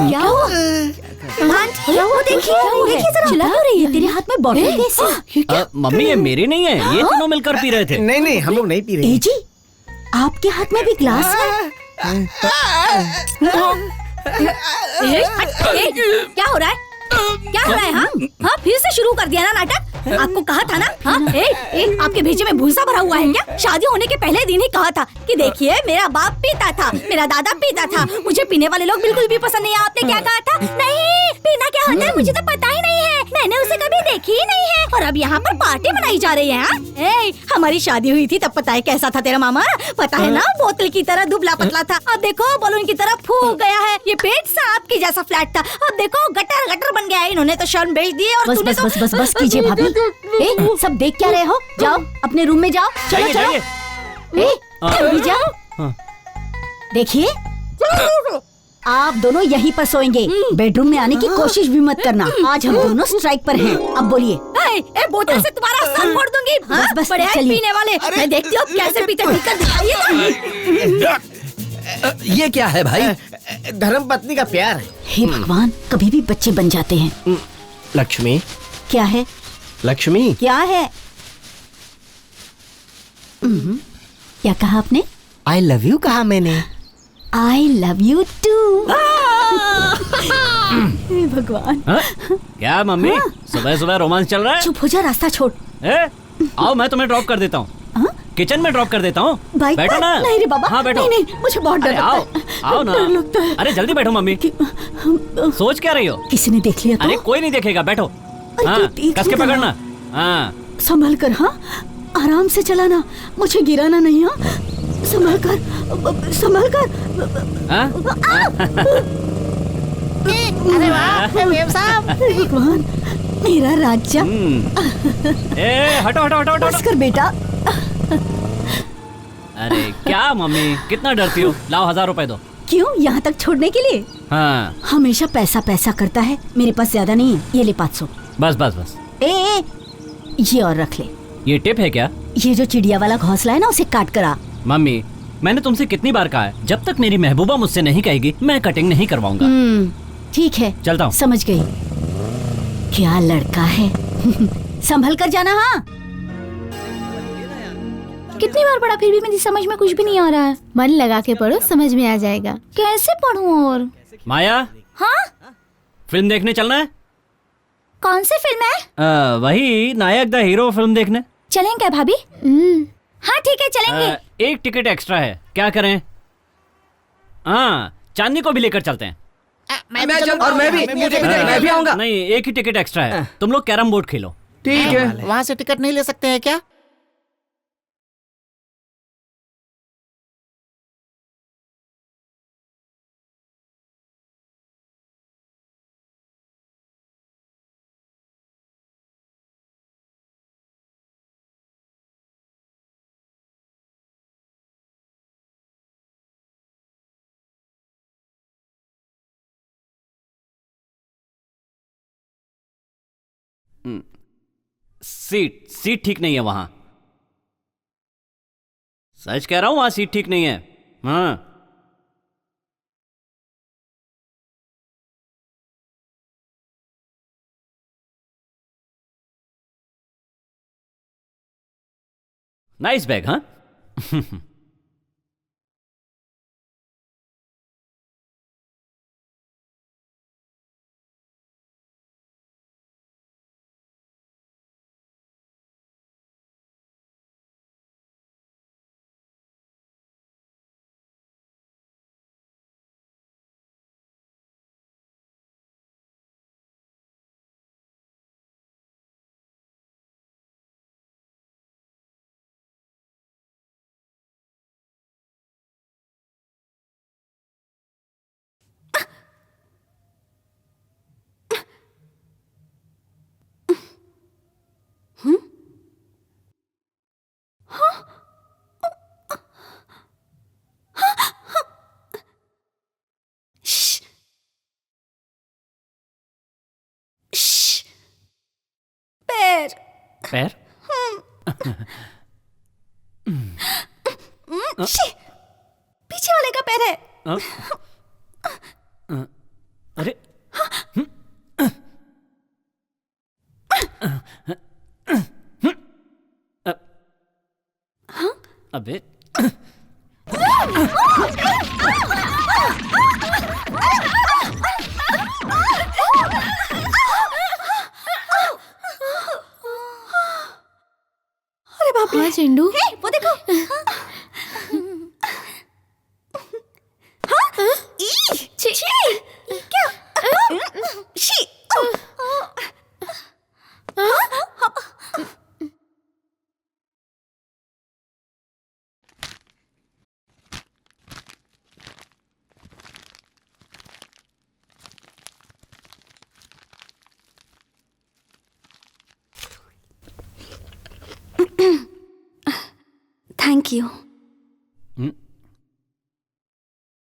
J: क्या हुआ? आंटी वो देखिए जरा चिल्ला क्यों रही है? तेरे हाथ में बॉटल कैसे?
H: मम्मी ये मेरी नहीं है, ये तीनों मिलकर पी रहे थे।
K: नहीं हम लोग नहीं पी रहे।
J: जी आपके हाथ में भी ग्लास है? क्या हो रहा है? हाँ फिर से शुरू कर दिया ना नाटक। आपको कहा था ना। हाँ आपके भेजे में भूसा भरा हुआ है क्या? शादी होने के पहले दिन ही कहा था कि देखिए मेरा बाप पीता था, मेरा दादा पीता था, मुझे पीने वाले लोग बिल्कुल भी पसंद नहीं है। आपने क्या कहा था? नहीं पीना क्या होता है मुझे तो पता ही नहीं है, मैंने उसे कभी देखी ही नहीं है, और अब यहाँ पर पार्टी मनाई जा रही है। हमारी शादी हुई थी तब पता है कैसा था तेरा मामा? पता है ना, बोतल की तरह दुबला पतला था, अब देखो बलून की तरह फूल गया है। ये पेट सांप की जैसा फ्लैट था, अब देखो गटर गटर बन गया है। इन्होंने तो शर्म बेच दी और तूने तो
A: बस कीजिए भाभी। सब देख क्या रहे हो? जाओ अपने रूम में जाओ। चलो
H: जाइए।
A: अभी जाओ। देखिए आप दोनों यहीं पर सोएंगे, बेडरूम में आने की कोशिश भी मत करना। आज हम दोनों स्ट्राइक पर हैं। अब बोलिए।
J: बोतल से तुम्हारा सर फोड़ दूंगी।
A: बस
J: बड़े
A: चलिए।
J: पीने वाले, मैं देखती हूँ कैसे पीते, पीकर दिखाइए।
E: ये क्या है भाई?
K: धर्म पत्नी का प्यार है।
A: हे भगवान, कभी भी बच्चे बन जाते हैं।
K: लक्ष्मी
A: क्या है?
K: लक्ष्मी
A: क्या है? क्या कहा आपने?
K: आई लव यू कहा मैंने।
A: I love you too. भगवान।
H: क्या मम्मी सुबह सुबह रोमांस चल रहा है?
A: चुप हो जा, रास्ता छोड़।
H: आओ मैं तुम्हें ड्रॉप कर देता हूँ, किचन में ड्रॉप कर देता हूँ।
A: बाइक
H: बैठो
A: पर?
H: ना।
A: नहीं रे बाबा।
H: हाँ बैठो।
A: नहीं मुझे बहुत डर लगता
H: आओ
A: है।
H: आओ ना।
A: डर लगता है।
H: अरे जल्दी बैठो मम्मी। सोच क्या रही हो?
A: किसी ने देख लिया तो?
H: अरे कोई नहीं देखेगा, बैठो। हाँ कस के पकड़ना। हाँ
A: संभल कर। हाँ आराम से चलाना, मुझे गिराना नहीं। हाँ संभल कर।
H: हाँ?
G: अरे वाह मैम साहब।
A: भगवान मेरा राजा।
H: हटो।
A: बस कर बेटा।
H: अरे क्या मम्मी कितना डरती हो? लाओ 1000 रुपए दो।
A: क्यों, यहाँ तक छोड़ने के लिए?
H: हाँ
A: हमेशा पैसा करता है। मेरे पास ज्यादा नहीं है, ये ले 500।
H: बस।
A: ये और रख ले।
H: ये टिप है क्या?
A: ये जो चिड़िया वाला घोंसला है ना, उसे काट कर आ।
H: मम्मी मैंने तुमसे कितनी बार कहा है, जब तक मेरी महबूबा मुझसे नहीं कहेगी मैं कटिंग नहीं करवाऊंगा।
A: ठीक है
H: चलता हूँ।
A: समझ गई। क्या लड़का है। संभल कर जाना। हाँ
J: कितनी बार पढ़ा फिर भी मेरी समझ में कुछ भी नहीं आ रहा है।
C: मन लगा के पढ़ो, समझ में आ जाएगा।
J: कैसे पढ़ूं? और
H: माया
J: हाँ
H: फिल्म देखने चलना है?
J: कौन सी फिल्म है?
H: वही नायक द हीरो फिल्म देखने।
J: चलें क्या भाभी? हाँ ठीक है चलेंगे।
H: एक टिकट एक्स्ट्रा है, क्या करें? हाँ चांदनी को भी लेकर चलते हैं।
K: और मैं भी आऊंगा।
H: नहीं एक ही टिकट एक्स्ट्रा है, तुम लोग कैरम बोर्ड खेलो।
K: ठीक है।
G: वहाँ से टिकट नहीं ले सकते हैं क्या?
H: सीट ठीक नहीं है वहां। सच कह रहा हूं, वहां सीट ठीक नहीं है। हाँ नाइस बैग। हाँ पैर।
J: पीछे वाले का पैर है।
H: अरे अबे
J: हाँ चेंडू, वो देखो। हाँ? क्या? Thank you.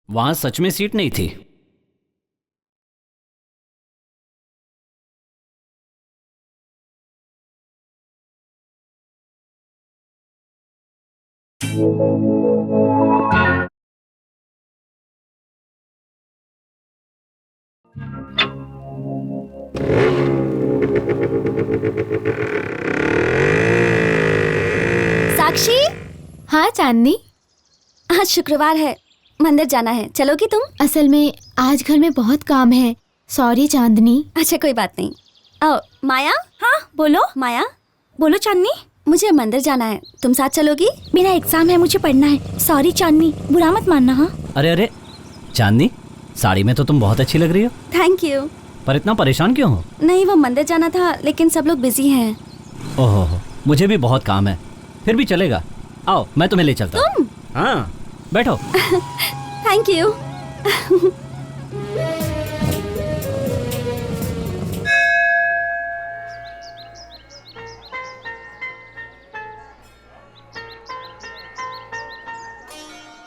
H: वहां सच में सीट नहीं थी।
J: साक्षी।
C: हाँ चांदनी,
J: आज शुक्रवार है, मंदिर जाना है, चलोगी तुम?
C: असल में आज घर में बहुत काम है। सॉरी चांदनी।
J: अच्छा कोई बात नहीं। आओ माया। हाँ बोलो। माया बोलो। चांदनी, मुझे मंदिर जाना है, तुम साथ चलोगी? मेरा एग्जाम है, मुझे पढ़ना है। सॉरी चांदनी, बुरा मत मानना। हाँ
H: अरे चांदनी, साड़ी में तो तुम बहुत अच्छी लग रही हो।
J: Thank you.
H: पर इतना परेशान क्यों हो?
J: नहीं, वो मंदिर जाना था लेकिन सब लोग बिजी हैं।
H: ओहो, मुझे भी बहुत काम है, फिर भी चलेगा। आओ मैं तुम्हें ले चलता हूँ। हाँ बैठो।
J: Thank you.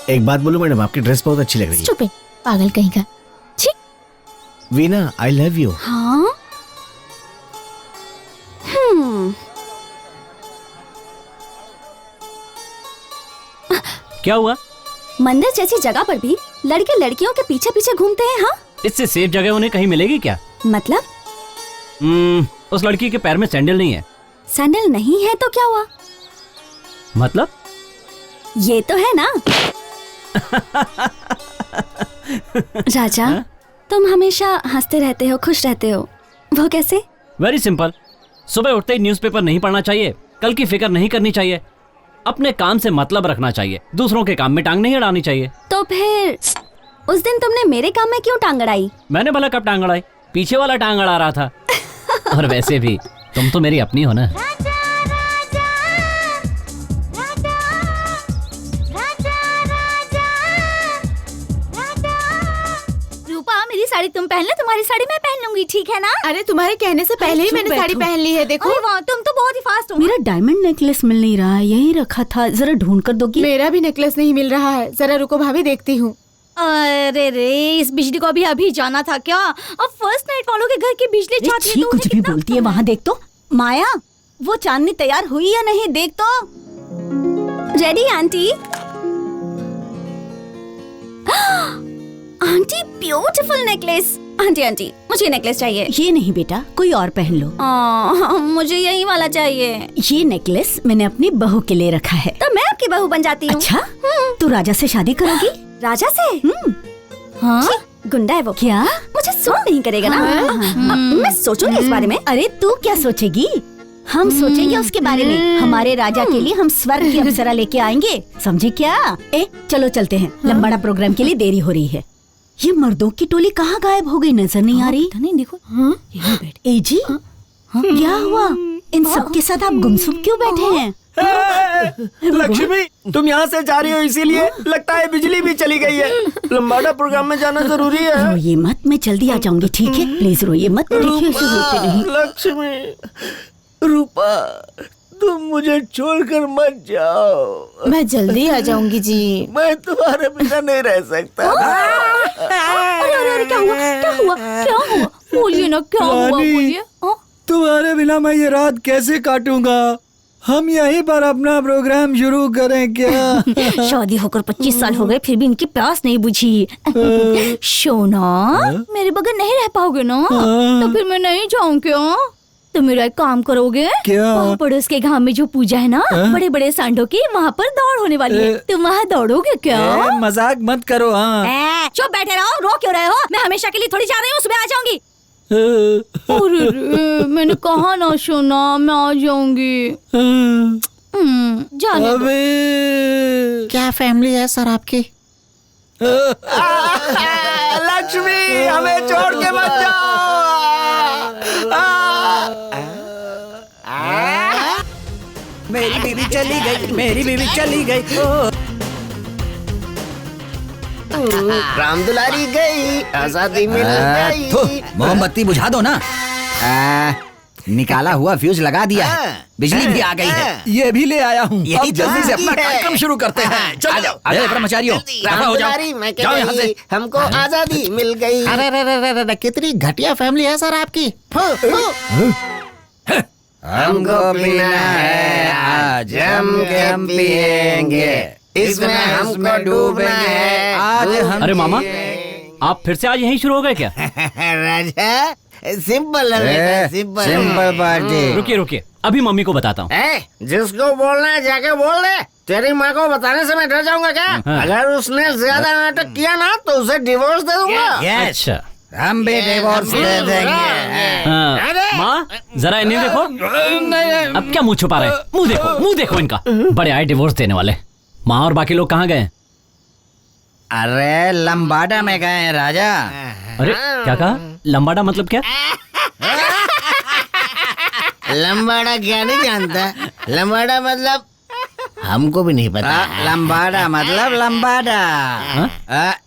E: एक बात बोलूं मैडम, आपकी ड्रेस बहुत अच्छी लग रही है।
C: स्टूपिड, पागल कहीं का।
E: वीना, आई लव यू।
J: हाँ?
H: क्या हुआ?
J: मंदिर जैसी जगह पर भी लड़के लड़कियों के पीछे पीछे घूमते हैं। हाँ,
H: इससे सेफ जगह उन्हें कहीं मिलेगी क्या?
J: मतलब?
H: उस लड़की के पैर में सैंडल नहीं है।
J: सैंडल नहीं है तो क्या हुआ?
H: मतलब?
J: ये तो है ना। राजा, तुम हमेशा हंसते रहते हो, खुश रहते हो, वो कैसे?
H: वेरी सिंपल, सुबह उठते ही न्यूज़पेपर नहीं पढ़ना चाहिए, कल की फिक्र नहीं करनी चाहिए, अपने काम से मतलब रखना चाहिए, दूसरों के काम में टांग नहीं अड़ानी चाहिए।
J: तो फिर उस दिन तुमने मेरे काम में क्यों टांग अड़ाई?
H: मैंने भला कब टांग अड़ाई? पीछे वाला टांग अड़ा रहा था। और वैसे भी तुम तो मेरी अपनी हो ना।
J: मेरी साड़ी तुम पहन लो, तुम्हारी साड़ी मैं पहन लूंगी, ठीक है ना?
C: अरे तुम्हारे कहने से पहले ही मैंने साड़ी पहन ली है। देखो
J: वाह, तुम तो बहुत ही फास्ट हो।
A: मेरा डायमंड नेकलेस मिल नहीं रहा है, यही रखा था, जरा ढूंढ कर दोगी?
C: मेरा भी नेकलेस नहीं मिल रहा है, जरा रुको भाभी देखती हूँ।
J: अरे रे, इस बिजली को अभी जाना था क्या? अब फर्स्ट नाइट वालों के घर की बिजली जाती है तो
A: कुछ भी बोलती है। वहाँ देख तो, माया, वो चांदनी तैयार हुई या नहीं देख तो।
J: Ready aunty. Aunty beautiful necklace. Aunty aunty मुझे नेकलेस चाहिए।
A: ये नहीं बेटा, कोई और पहन लो।
J: मुझे यही वाला चाहिए।
A: ये नेकलेस मैंने अपनी बहू के लिए रखा है।
J: तो मैं आपकी बहू बन जाती हूँ।
A: अच्छा, तू राजा से शादी करोगी?
J: राजा से? हाँ, गुंडा है वो।
A: क्या?
J: मुझे सूट नहीं करेगा ना। मैं सोचूंगी इस बारे में।
A: अरे तू क्या सोचेगी, हम सोचेंगे उसके बारे में। हमारे राजा के लिए हम स्वर्ग की अप्सरा लेके आएंगे, समझी क्या? चलो चलते हैं, लंबाड़ा प्रोग्राम के लिए देरी हो रही है। ये मर्दों की टोली कहाँ गायब हो गई, नजर नहीं आ रही।
J: नहीं देखो, यहीं बैठ।
A: ए जी, क्या हुआ? इन सब के साथ आप गुमसुम क्यों बैठे हैं?
K: लक्ष्मी, तुम यहाँ से जा रही हो इसीलिए लगता है बिजली भी चली गई है। लंबाड़ा प्रोग्राम में जाना जरूरी है।
A: रोइए मत, मैं जल्दी आ जाऊंगी, ठीक है? प्लीज रोइए मत। देखिए ऐसे रोते नहीं।
K: लक्ष्मी, रूपा, तुम मुझे छोड़कर मत जाओ।
C: मैं जल्दी आ जाऊंगी जी।
K: मैं तुम्हारे बिना नहीं रह सकता।
C: अरे क्या हुआ? क्या हुआ? क्या हुआ? बोलिए ना, क्या हुआ? बोलिए।
D: तुम्हारे बिना मैं ये रात कैसे काटूंगा? हम यहीं पर अपना प्रोग्राम शुरू करें क्या?
J: शादी होकर 25 साल हो गए, फिर भी इनकी प्यास नहीं बुझी। सोना, मेरे बगैर नहीं रह पाओगे ना? तो फिर मैं नहीं जाऊँ क्या? तो मेरा एक काम करोगे
D: क्या?
J: वहाँ पड़ोस के गांव में जो पूजा है ना, बड़े बड़े सांडों की, वहाँ पर दौड़ होने वाली है। तुम वहाँ दौड़ोगे क्या?
D: मजाक मत करो। हाँ,
J: चुप बैठे रहो, रो क्यों रहे हो? मैं हमेशा के लिए थोड़ी जा रही हूँ, सुबह आ जाऊंगी। अरे मैंने कहा ना सोना, मैं आ जाऊंगी। जाने दो।
D: क्या फैमिली है सर आपकी?
K: लक्ष्मी, हमें छोड़ के मत जाओ।
E: मेरी बीवी चली गई, मेरी बीवी चली गई।
K: राम दुलारी गई, आजादी मिल गई।
E: मोमबत्ती बुझा दो ना। निकाला हुआ फ्यूज लगा दिया है, बिजली भी आ गई है।
D: ये भी ले आया हूँ।
E: यही जल्दी से अपना कार्यक्रम शुरू करते हैं। चलो अरे कर्मचारियों, रफा हो जाओ, जाओ यहाँ से।
K: हमको आजादी मिल गई।
D: अरे कितनी घटिया फैमिली है सर आपकी।
K: हमको पीना है आज, जम के हम पिएंगे, इसमें हमको डूबना है आज हम।
H: अरे मामा, आप फिर से आज यहीं शुरू हो गए क्या?
K: राजा, सिंपल है, सिंपल पार्टी।
H: रुकिए रुकिए, अभी मम्मी को बताता हूँ।
K: जिसको बोलना है जाके बोल दे। तेरी माँ को बताने से मैं डर जाऊंगा क्या? अगर उसने ज्यादा नाटक किया ना तो उसे डिवोर्स दे दूंगा।
H: अच्छा,
E: हम भी डिवोर्स दे देंगे।
H: माँ जरा इन्हें देखो। अब क्या मुंह छुपा रहे? मुंह देखो इनका। बड़े आए डिवोर्स देने वाले। माँ और बाकी लोग कहाँ गए?
E: अरे लंबाड़ा में गए हैं राजा।
H: अरे क्या कहा? लंबाड़ा मतलब क्या?
K: लंबाड़ा क्या नहीं जानता? लंबाड़ा मतलब हमको भी नहीं पता।
E: लंबाड़ा मतलब लंबाड़ा।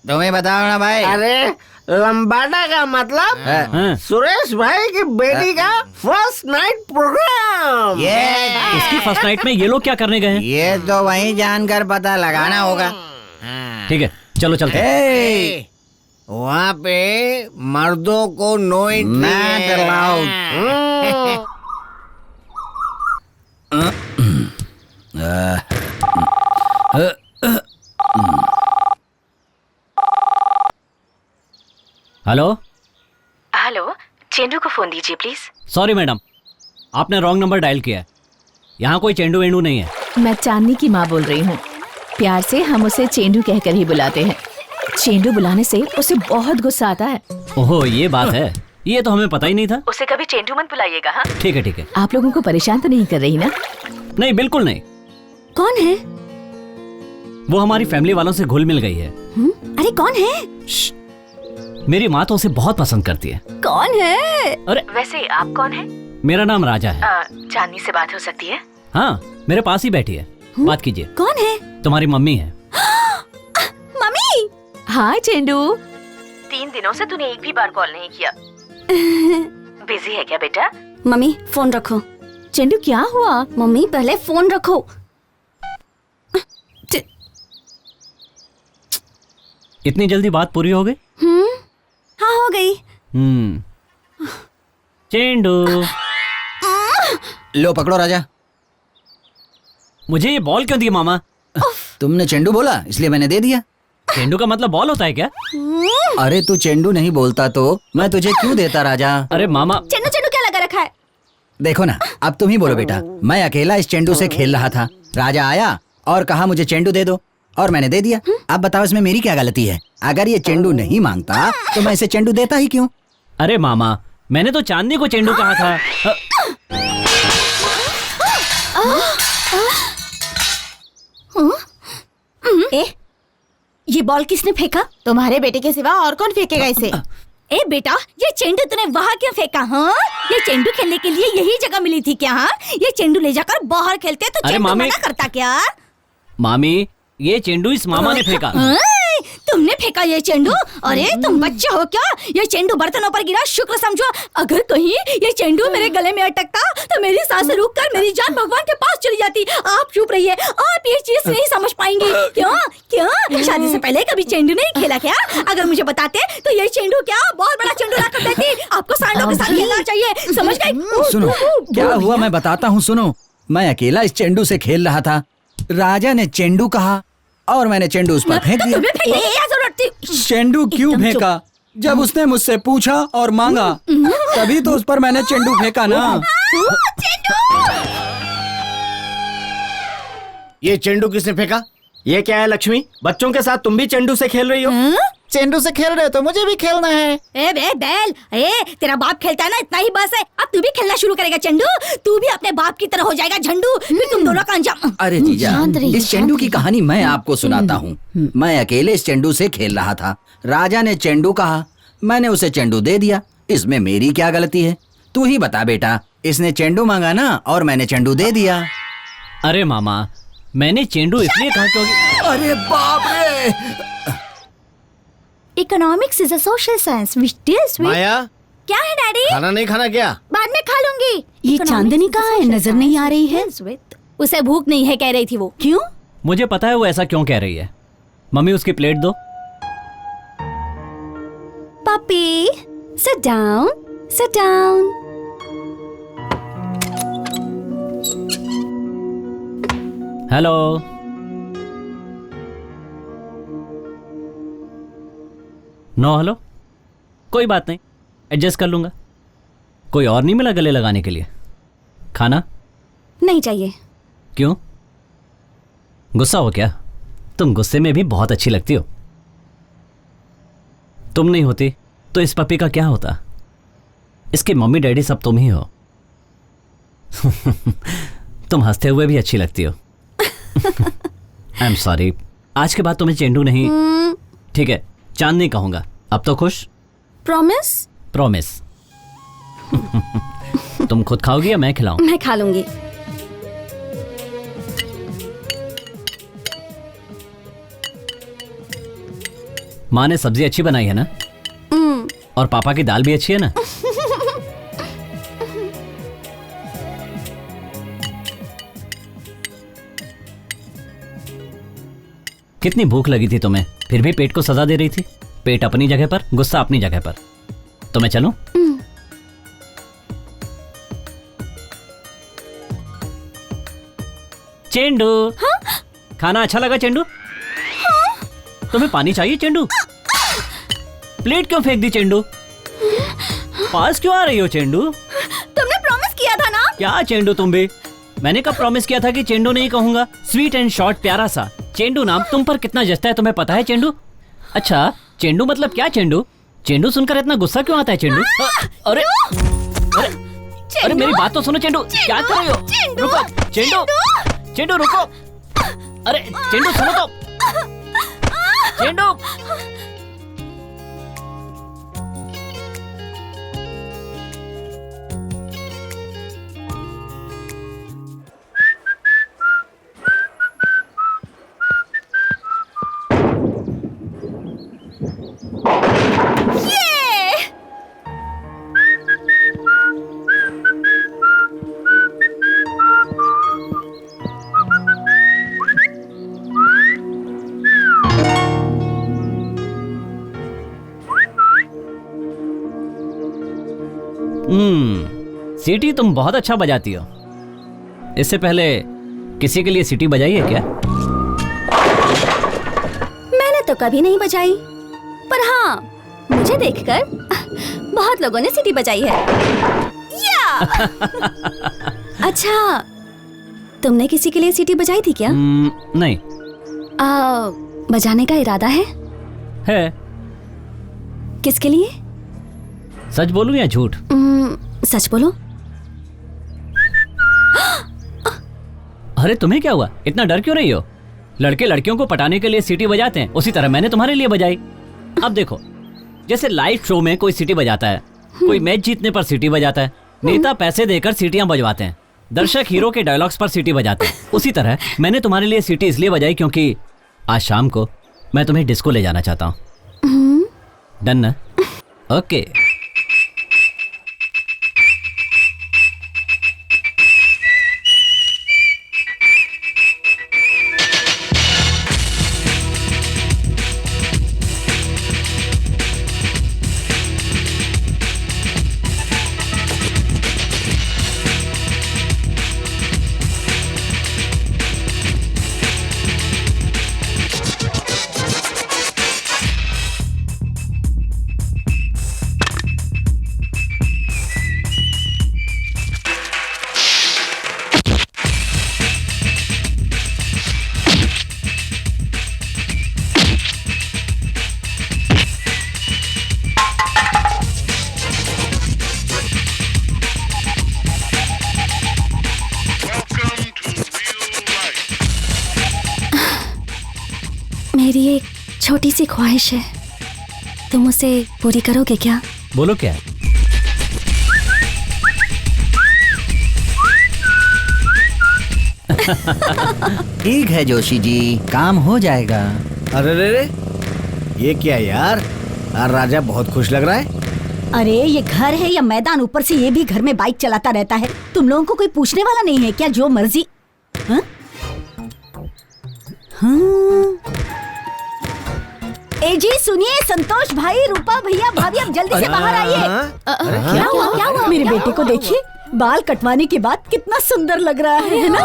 E: तुम्हें बताओ ना भाई।
K: अरे लंबाड़ा का मतलब सुरेश भाई की बेटी का फर्स्ट नाइट प्रोग्राम।
H: उसकी फर्स्ट नाइट में ये लोग क्या करने गए हैं?
E: ये तो वहीं जानकर पता लगाना होगा।
H: ठीक है, चलो चलते हैं।
K: वहाँ पे मर्दों को no entry allowed.
H: Hello
C: hello, Chendu को फोन दीजिए प्लीज।
H: सॉरी मैडम, आपने रॉन्ग नंबर डायल किया है। यहाँ कोई चेंडू वेंडू नहीं है।
C: मैं चांदनी की माँ बोल रही हूँ। प्यार से हम उसे चेंडू कहकर ही बुलाते हैं। चेंडू बुलाने से उसे बहुत गुस्सा आता है।
H: ओहो, ये बात है। ये तो हमें पता ही नहीं था।
C: उसे कभी चेंडू मत बुलाइएगा। हाँ
H: ठीक है ठीक है।
C: आप लोगों को परेशान तो नहीं कर रही ना?
H: नहीं, बिल्कुल नहीं।
J: कौन है?
H: वो हमारी फैमिली वालों से घुल मिल गई है।
J: अरे कौन है?
H: मेरी माँ तो उसे बहुत पसंद करती है।
J: कौन है?
H: अरे
C: वैसे आप कौन है?
H: मेरा नाम राजा है।
C: चांदनी से बात हो सकती है?
H: हाँ, मेरे पास ही बैठी है। बात कीजिए।
J: कौन है?
H: तुम्हारी मम्मी है।
J: मम्मी?
C: हाँ चेंडू, 3 दिनों से तूने एक भी बार कॉल नहीं किया। बिजी है क्या बेटा?
J: मम्मी फोन रखो।
C: चेंडू क्या हुआ?
J: मम्मी पहले फोन रखो।
H: इतनी जल्दी बात पूरी हो गई?
J: हाँ हो गई।
H: चेंडू,
E: लो पकड़ो राजा।
H: मुझे ये बॉल क्यों दी मामा?
E: तुमने चेंडू बोला इसलिए मैंने दे दिया।
H: चेंडू का मतलब बॉल होता है क्या?
E: अरे तू चेंडू नहीं बोलता तो मैं तुझे क्यों देता राजा?
H: अरे मामा,
J: चेंडू चेंडू क्या लगा रखा है?
E: देखो ना, अब तुम ही बोलो बेटा। मैं अकेला इस चेंडू से खेल रहा था, राजा आया और कहा मुझे चेंडू दे दो और मैंने दे दिया। अब बताओ इसमें मेरी क्या गलती है? अगर ये चेंडू नहीं मांगता तो मैं इसे चेंडू देता ही क्यों?
H: अरे मामा, मैंने तो चांदनी को चेंडू कहा था।
A: ये बॉल किसने फेंका?
J: तुम्हारे बेटे के सिवा और कौन फेंकेगा इसे? ए बेटा, ये चेंडू तूने वहाँ क्यों फेंका? हाँ, ये चेंडू खेलने के लिए यही जगह मिली थी क्या? हाँ, ये चेंडू ले जाकर बाहर खेलते तो चेंडू मना करता क्या?
H: मामी, ये चेंडू इस मामा ने फेंका।
J: तुमने फेंका ये चेंडू? अरे तुम बच्चा हो क्या? ये चेंडू बर्तनों पर गिरा शुक्र समझो। अगर कहीं ये चेंडू मेरे गले में अटकता तो मेरी सांसें रुक कर मेरी जान भगवान के पास चली जाती। आप चुप रहिए, आप ये चीज नहीं समझ पाएंगे। क्यों क्यों शादी से पहले कभी चेंडू नहीं खेला क्या? अगर मुझे बताते तो ये चेंडू क्या बहुत बड़ा चेंडू ला कर देती। आपको सांडों के साथ खेलना चाहिए, समझ गए?
E: सुनो क्या हुआ मैं बताता हूँ। सुनो, मैं अकेला इस चेंडू से खेल रहा था, राजा ने चेंडू कहा और मैंने चेंडू उस पर फेंक दिया। चेंडू क्यों फेंका? जब उसने मुझसे पूछा और मांगा तभी तो उस पर मैंने चेंडू फेंका ना।
K: ये चेंडू किसने फेंका? ये क्या है लक्ष्मी? बच्चों के साथ तुम भी चेंडू से खेल रही हो?
D: चेंडू से खेल रहे हो तो मुझे भी खेलना है।
J: ए बे बैल, तेरा बाप खेलता है ना, इतना ही बस है। अब तू भी खेलना शुरू करेगा चेंडू। तू भी अपने बाप की तरह हो जाएगा झंडू। फिर तुम दोनों का अंजाम।
E: अरे जीजा, इस चेंडू की कहानी मैं आपको सुनाता हूँ। मैं अकेले इस चेंडू से खेल रहा था, राजा ने चेंडू कहा, मैंने उसे चेंडू दे दिया। इसमें मेरी क्या गलती है? तू ही बता बेटा। इसने चेंडू मांगा ना और मैंने चेंडू दे दिया।
H: अरे मामा, मैंने चेंडू इसलिए कहा क्योंकि
E: अरे बाप रे!
J: Economics is a social science which deals with.
K: Maya,
J: क्या है डैडी?
K: खाना नहीं खाना क्या?
J: बाद में खा लूंगी।
A: ये चांदनी कहाँ है? नजर नहीं आ रही है।
J: उसे भूख नहीं है कह रही थी वो।
A: क्यों?
H: मुझे पता है वो ऐसा क्यों कह रही है। मम्मी, उसकी प्लेट दो।
J: Puppy, sit down, sit down.
H: Hello. No hello. कोई बात नहीं, एडजस्ट कर लूंगा। कोई और नहीं मिला गले लगाने के लिए? खाना
J: नहीं चाहिए।
H: क्यों? गुस्सा हो क्या? तुम गुस्से में भी बहुत अच्छी लगती हो। तुम नहीं होती तो इस पपी का क्या होता? इसके मम्मी डैडी सब तुम ही हो। तुम हंसते हुए भी अच्छी लगती हो। आई एम सॉरी, आज के बाद तुम्हें चेंडू नहीं। ठीक है, चांदनी कहूंगा। अब तो खुश?
J: प्रॉमिस?
H: प्रॉमिस। तुम खुद खाओगी या मैं खिलाऊं?
J: मैं खा लूंगी।
H: माँ ने सब्जी अच्छी बनाई है ना? और पापा की दाल भी अच्छी है ना? कितनी भूख लगी थी तुम्हें, फिर भी पेट को सजा दे रही थी। पेट अपनी जगह पर, गुस्सा अपनी जगह पर। तो मैं चलूं? चेंडू।
J: हाँ?
H: खाना अच्छा लगा चेंडू?
J: हाँ?
H: तुम्हें पानी चाहिए चेंडू? प्लेट क्यों फेंक दी चेंडू? पास क्यों आ रही हो चेंडू?
J: तुमने प्रॉमिस किया था ना?
H: क्या चेंडू तुम भी? मैंने कब प्रॉमिस किया था कि चेंडू नहीं कहूंगा? स्वीट एंड शॉर्ट प्यारा सा चेंडू नाम तुम पर कितना जचता है तुम्हें पता है चेंडू? अच्छा, चेंडू मतलब क्या चेंडू? चेंडू सुनकर इतना गुस्सा क्यों आता है चेंडू? अरे अरे अरे मेरी बात तो सुनो चेंडू, क्या कर रही हो? रुको चेंडू, चेंडू रुको। अरे चेंडू सुनो तो। चेंडू, सीटी तुम बहुत अच्छा बजाती हो। इससे पहले किसी के लिए सीटी बजाई है क्या?
J: मैंने तो कभी नहीं बजाई, पर हाँ मुझे देखकर बहुत लोगों ने सीटी बजाई है। या! अच्छा, तुमने किसी के लिए सीटी बजाई थी क्या?
H: नहीं।
J: बजाने का इरादा है? किसके लिए?
H: सच बोलूं या झूठ?
J: सच बोलो।
H: अरे तुम्हें क्या हुआ, इतना डर क्यों रही हो? लड़के लड़कियों को पटाने के लिए सीटी बजाते हैं, उसी तरह मैंने तुम्हारे लिए बजाई। अब देखो, जैसे लाइव शो में कोई सीटी बजाता है, कोई मैच जीतने पर सीटी बजाता है, नेता पैसे देकर सीटियां बजवाते हैं, दर्शक हीरो के डायलॉग्स पर सीटी बजाते हैं, उसी तरह मैंने तुम्हारे लिए सीटी इसलिए बजाई क्योंकि आज शाम को मैं तुम्हें डिस्को ले जाना चाहता हूँ। डन ना? ओके।
J: मेरी एक छोटी सी ख्वाहिश है, तुम उसे पूरी करोगे क्या?
H: बोलो क्या?
E: ठीक है जोशी जी, काम हो जाएगा।
K: अरे रे रे, ये क्या यार राजा बहुत खुश लग रहा है।
A: अरे ये घर है या मैदान? ऊपर से ये भी घर में बाइक चलाता रहता है। तुम लोगों को कोई पूछने वाला नहीं है क्या? जो मर्जी। हाँ? हाँ। ए जी सुनिए, संतोष भाई, रूपा भैया, भाभी, आप जल्दी से बाहर आइए। क्या हुआ? क्या हुआ? मेरे बेटे को देखिए, बाल कटवाने के बाद कितना सुंदर लग रहा है ना?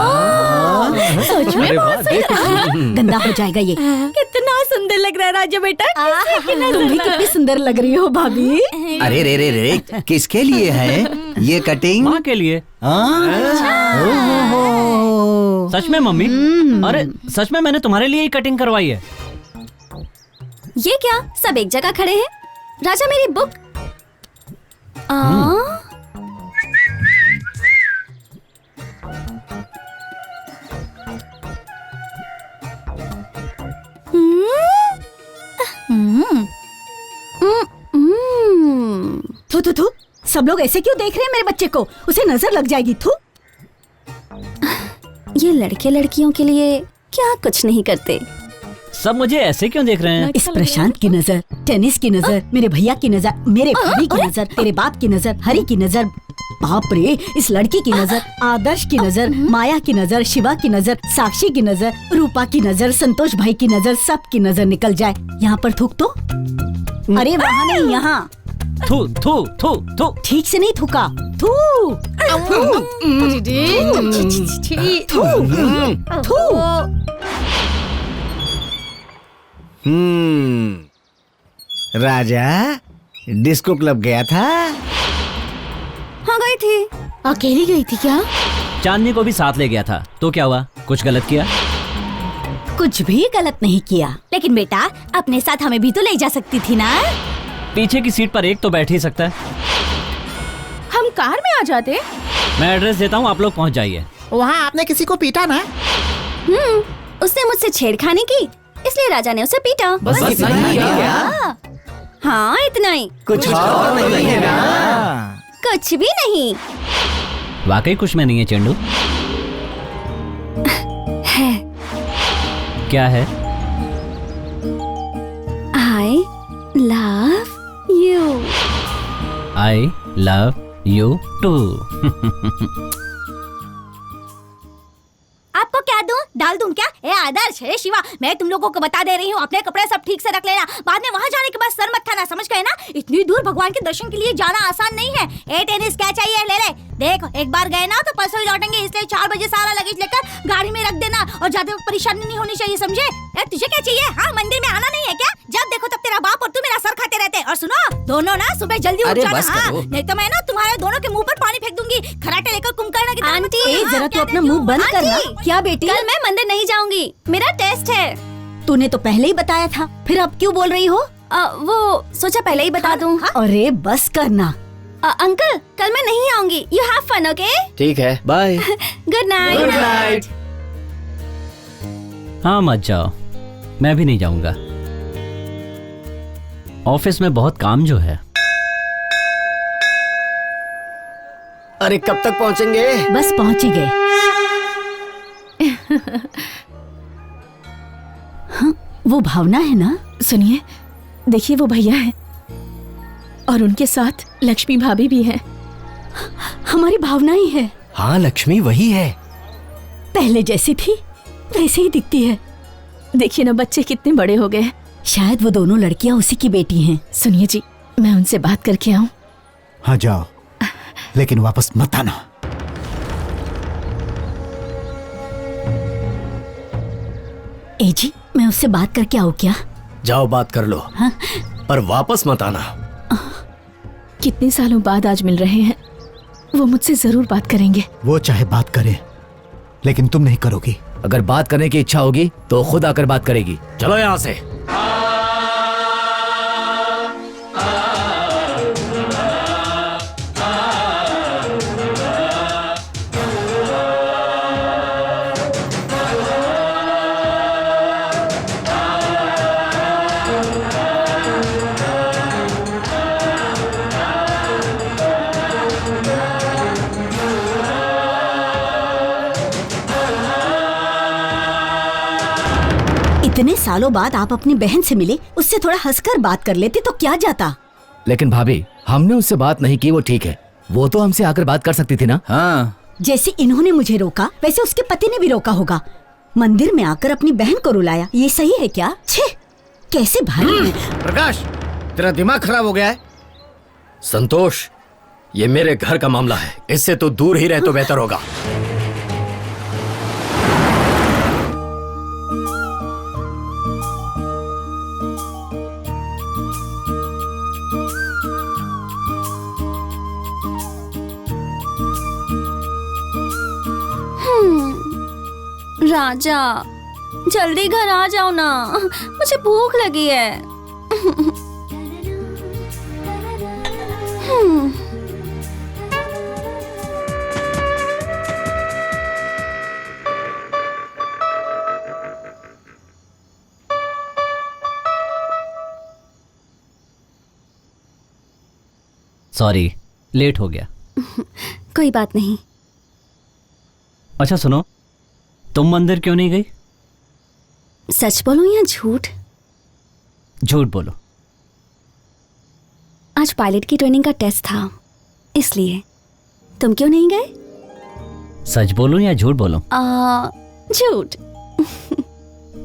A: सच में बहुत सही लग रहा है। गंदा हो जाएगा ये।
J: कितना सुंदर लग रहा है राजा बेटा।
A: तुम भी कितनी सुंदर लग रही हो भाभी।
E: अरे रे रे रे, किसके लिए है ये कटिंग?
H: माँ के लिए। सच में मम्मी? अरे सच में मैंने तुम्हारे लिए ही कटिंग करवाई है।
J: ये क्या, सब एक जगह खड़े हैं? राजा मेरी बुक।
A: थू थू थू, सब लोग ऐसे क्यों देख रहे हैं मेरे बच्चे को? उसे नजर लग जाएगी। थू।
J: ये लड़के लड़कियों के लिए क्या कुछ नहीं करते।
H: सब मुझे ऐसे क्यों देख रहे हैं?
A: इस प्रशांत की नजर, टेनिस की नजर, मेरे भैया की नजर, मेरे भाभी की नजर, तेरे बाप की नजर, हरी की नजर, बाप रे, इस लड़की की नजर, आदर्श की नजर, माया की नजर, शिवा की नजर, साक्षी की नजर, रूपा की नजर, संतोष भाई की नजर, सबकी नजर निकल जाए। यहाँ पर थूक तो? अरे वहाँ नहीं, यहाँ।
H: थू थू थू थू।
A: ठीक से नहीं थूका। थू
K: राजा डिस्को क्लब गया था?
J: हाँ गई थी।
A: अकेली गई थी क्या?
H: चांदनी को भी साथ ले गया था। तो क्या हुआ, कुछ गलत किया?
A: कुछ भी गलत नहीं किया।
J: लेकिन बेटा, अपने साथ हमें भी तो ले जा सकती थी ना?
H: पीछे की सीट पर एक तो बैठ ही सकता है।
C: हम कार में आ जाते।
H: मैं एड्रेस देता हूँ, आप लोग पहुँच जाइए।
G: वहाँ आपने किसी को पीटा ना?
J: उसने मुझसे छेड़खानी की, इसलिए राजा ने उसे पीटा।
F: बस इतना ही क्या?
J: हाँ इतना ही,
K: कुछ और नहीं है ना?
J: कुछ भी नहीं
H: वाकई कुछ में नहीं है चेंडू।
J: है।
H: क्या है?
J: I love you.
H: I love you too.
J: आपको क्या दूं? डाल दूं क्या? ए आदर्श, हे शिवा, मैं तुम लोगों को बता दे रही हूँ, अपने कपड़े सब ठीक से रख लेना। बाद में वहाँ जाने के बाद सर मत खाना, समझ गए ना? इतनी दूर भगवान के दर्शन के लिए जाना आसान नहीं है। ए टेनिस क्या चाहिए ले ले। देख, एक बार गए ना तो परसों ही लौटेंगे, इसलिए 4 बजे सारा लगेज लेकर गाड़ी में रख देना और ज्यादा परेशानी नहीं होनी चाहिए, समझे? तुझे क्या चाहिए? हाँ, मंदिर में आना नहीं है क्या? जब देखो तब तेरा बाप और तू मेरा सर खाते रहते। और सुनो, दोनों ना सुबह जल्दी उठ जाना, हाँ? नहीं तो मैं ना तुम्हारे दोनों के मुंह पर पानी फेंक दूंगी, खराटे लेकर कुंभकर्ण की तरह।
A: आंटी, जरा तू अपना मुंह बंद करना। क्या बेटी?
J: कल मैं मंदिर नहीं जाऊंगी, मेरा टेस्ट है।
A: तूने तो पहले ही बताया था, फिर अब क्यों बोल रही हो?
J: वो सोचा पहले ही बता दूं।
A: अरे बस करना।
J: अंकल, कल मैं नहीं आऊंगी। You have fun, okay?
I: ठीक है, bye.
J: Good night.
I: Good night.
H: हाँ मत जाओ, मैं भी नहीं जाऊंगा। ऑफिस में बहुत काम जो है।
I: अरे कब तक पहुंचेंगे?
A: बस पहुंच ही गए। हाँ, वो भावना है ना?
C: सुनिए, देखिए वो भैया है और उनके साथ लक्ष्मी भाभी भी है।
A: हमारी भावना ही है।
I: हाँ, लक्ष्मी वही है।
A: पहले जैसी थी वैसे ही दिखती है।
C: देखिए ना, बच्चे कितने बड़े हो गए।
A: शायद वो दोनों लड़कियां उसी की बेटी हैं।
C: सुनिए जी, मैं उनसे बात करके आऊं?
B: हाँ जाओ, लेकिन वापस मत आना।
A: ए जी, मैं उससे बात करके आऊं क्या?
I: जाओ बात कर लो।
A: हाँ?
I: पर वापस मत आना।
C: कितने सालों बाद आज मिल रहे हैं, वो मुझसे जरूर बात करेंगे।
B: वो चाहे बात करे, लेकिन तुम नहीं करोगी।
F: अगर बात करने की इच्छा होगी तो खुद आकर बात करेगी। चलो यहाँ से।
A: इतने सालों बाद आप अपनी बहन से मिले, उससे थोड़ा हंसकर बात कर लेते तो क्या जाता।
F: लेकिन भाभी, हमने उससे बात नहीं की, वो ठीक है। वो तो हमसे आकर बात कर सकती थी ना।
E: हाँ,
A: जैसे इन्होंने मुझे रोका, वैसे उसके पति ने भी रोका होगा। मंदिर में आकर अपनी बहन को रुलाया, ये सही है क्या? छे, कैसे भाई हैं।
E: प्रकाश, तेरा दिमाग खराब हो गया है।
I: संतोष, ये मेरे घर का मामला है, इससे तो दूर ही रहे तो बेहतर होगा।
J: राजा, जल्दी घर आ जाओ ना, मुझे भूख लगी है।
H: सॉरी, लेट हो गया।
J: कोई बात नहीं।
H: अच्छा सुनो, तुम मंदिर क्यों नहीं गई?
J: सच बोलूं या झूठ?
H: झूठ बोलो।
J: आज पायलट की ट्रेनिंग का टेस्ट था, इसलिए। तुम क्यों नहीं गए?
H: सच बोलूं या झूठ बोलूं?
J: झूठ।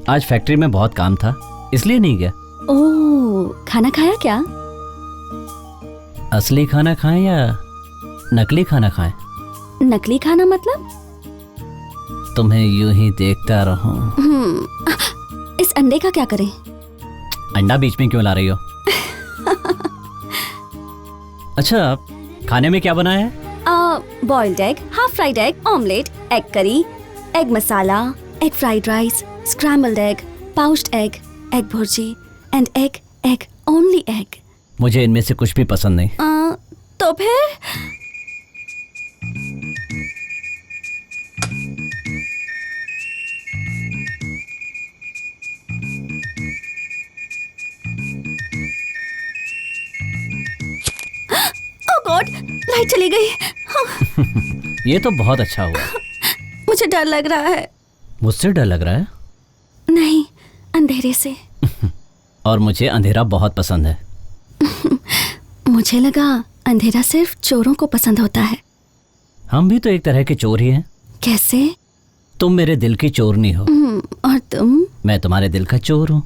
H: आज फैक्ट्री में बहुत काम था, इसलिए नहीं गया।
J: ओह, खाना खाया क्या?
H: असली खाना खाएं या नकली खाना खाएं?
J: नकली खाना मतलब?
H: तुम्हें यूं ही देखता रहूं।
J: इस अंडे का क्या करें?
H: अंडा बीच में क्यों ला रही हो? अच्छा, खाने में क्या बनाया है?
J: Boiled egg, half fried egg, omelette, egg curry, egg masala, egg fried rice, scrambled egg, poached egg, egg bhurji and egg only egg.
H: मुझे इनमें से कुछ भी पसंद नहीं।
J: तो फिर? गॉड, लाइट चली गई।
H: ये तो बहुत अच्छा हुआ।
J: मुझे डर लग रहा है।
H: मुझसे डर लग रहा है?
J: नहीं, अंधेरे से।
H: और मुझे अंधेरा बहुत पसंद है।
J: मुझे लगा अंधेरा सिर्फ चोरों को पसंद होता है।
H: हम भी तो एक तरह के चोर ही हैं।
J: कैसे?
H: तुम मेरे दिल की चोरनी हो
J: और तुम?
H: मैं तुम्हारे दिल का चोर हूँ।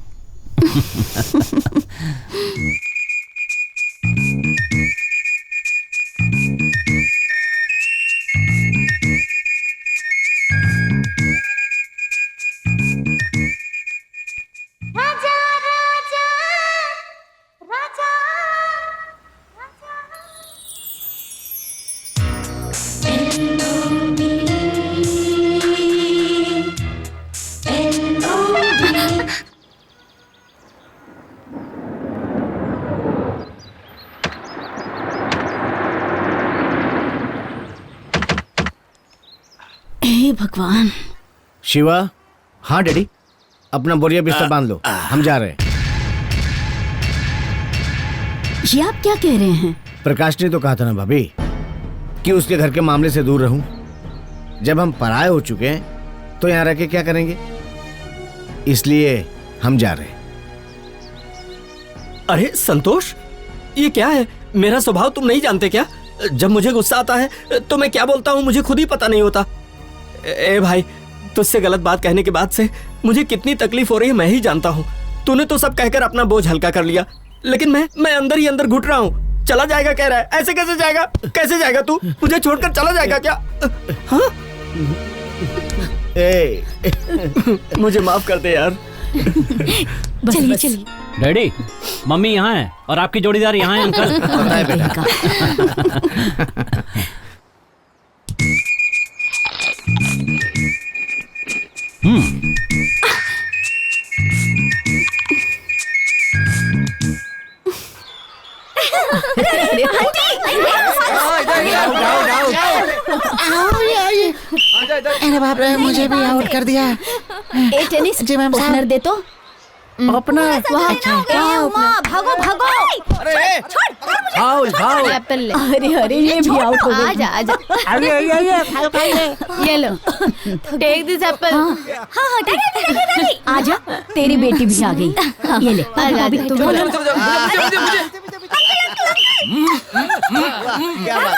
A: हे भगवान।
E: शिवा। हाँ डैडी, अपना बोरिया बिस्तर बांध लो, हम जा रहे हैं।
A: ये आप क्या कह रहे हैं?
E: प्रकाश ने तो कहा था ना भाभी कि उसके घर के मामले से दूर रहूं। जब हम पराये हो चुके हैं तो यहाँ रह के क्या करेंगे, इसलिए हम जा रहे हैं।
I: अरे संतोष, ये क्या है? मेरा स्वभाव तुम नहीं जानते क्या? जब मुझे गुस्सा आता है तो मैं क्या बोलता हूँ मुझे खुद ही पता नहीं होता। ए भाई, तुझसे गलत बात कहने के बाद से मुझे कितनी तकलीफ हो रही है मैं ही जानता हूँ। तूने तो सब कहकर अपना बोझ हल्का कर लिया, लेकिन मैं अंदर ही अंदर घुट रहा हूँ। चला जाएगा कह रहा है, ऐसे कैसे जाएगा? कैसे जाएगा तू? मुझे छोड़कर चला जाएगा क्या? हाँ? मुझे माफ कर दे यार।
A: चलिए चलिए।
H: डैडी, मम्मी यहाँ है और आपकी जोड़ीदार यहाँ है अंकल।
E: पता है बेटा।
K: अरे बाप रे, मुझे भी आउट कर दिया।
A: ए टेनिस
K: जी मैम साहब।
A: ओपनर दे तो।
K: ओपनर।
A: भागो भागो।
E: Foul foul.
C: एप्पल ले।
A: अरे अरे, ये भी आउट हो गई।
C: आजा आजा। ये लो, टेक दिस एप्पल।
A: हाँ आजा, तेरी बेटी भी आ गई। ये ले।
C: आजा,
A: अभी
C: आजा।
A: तुम बोलो।
E: क्या बात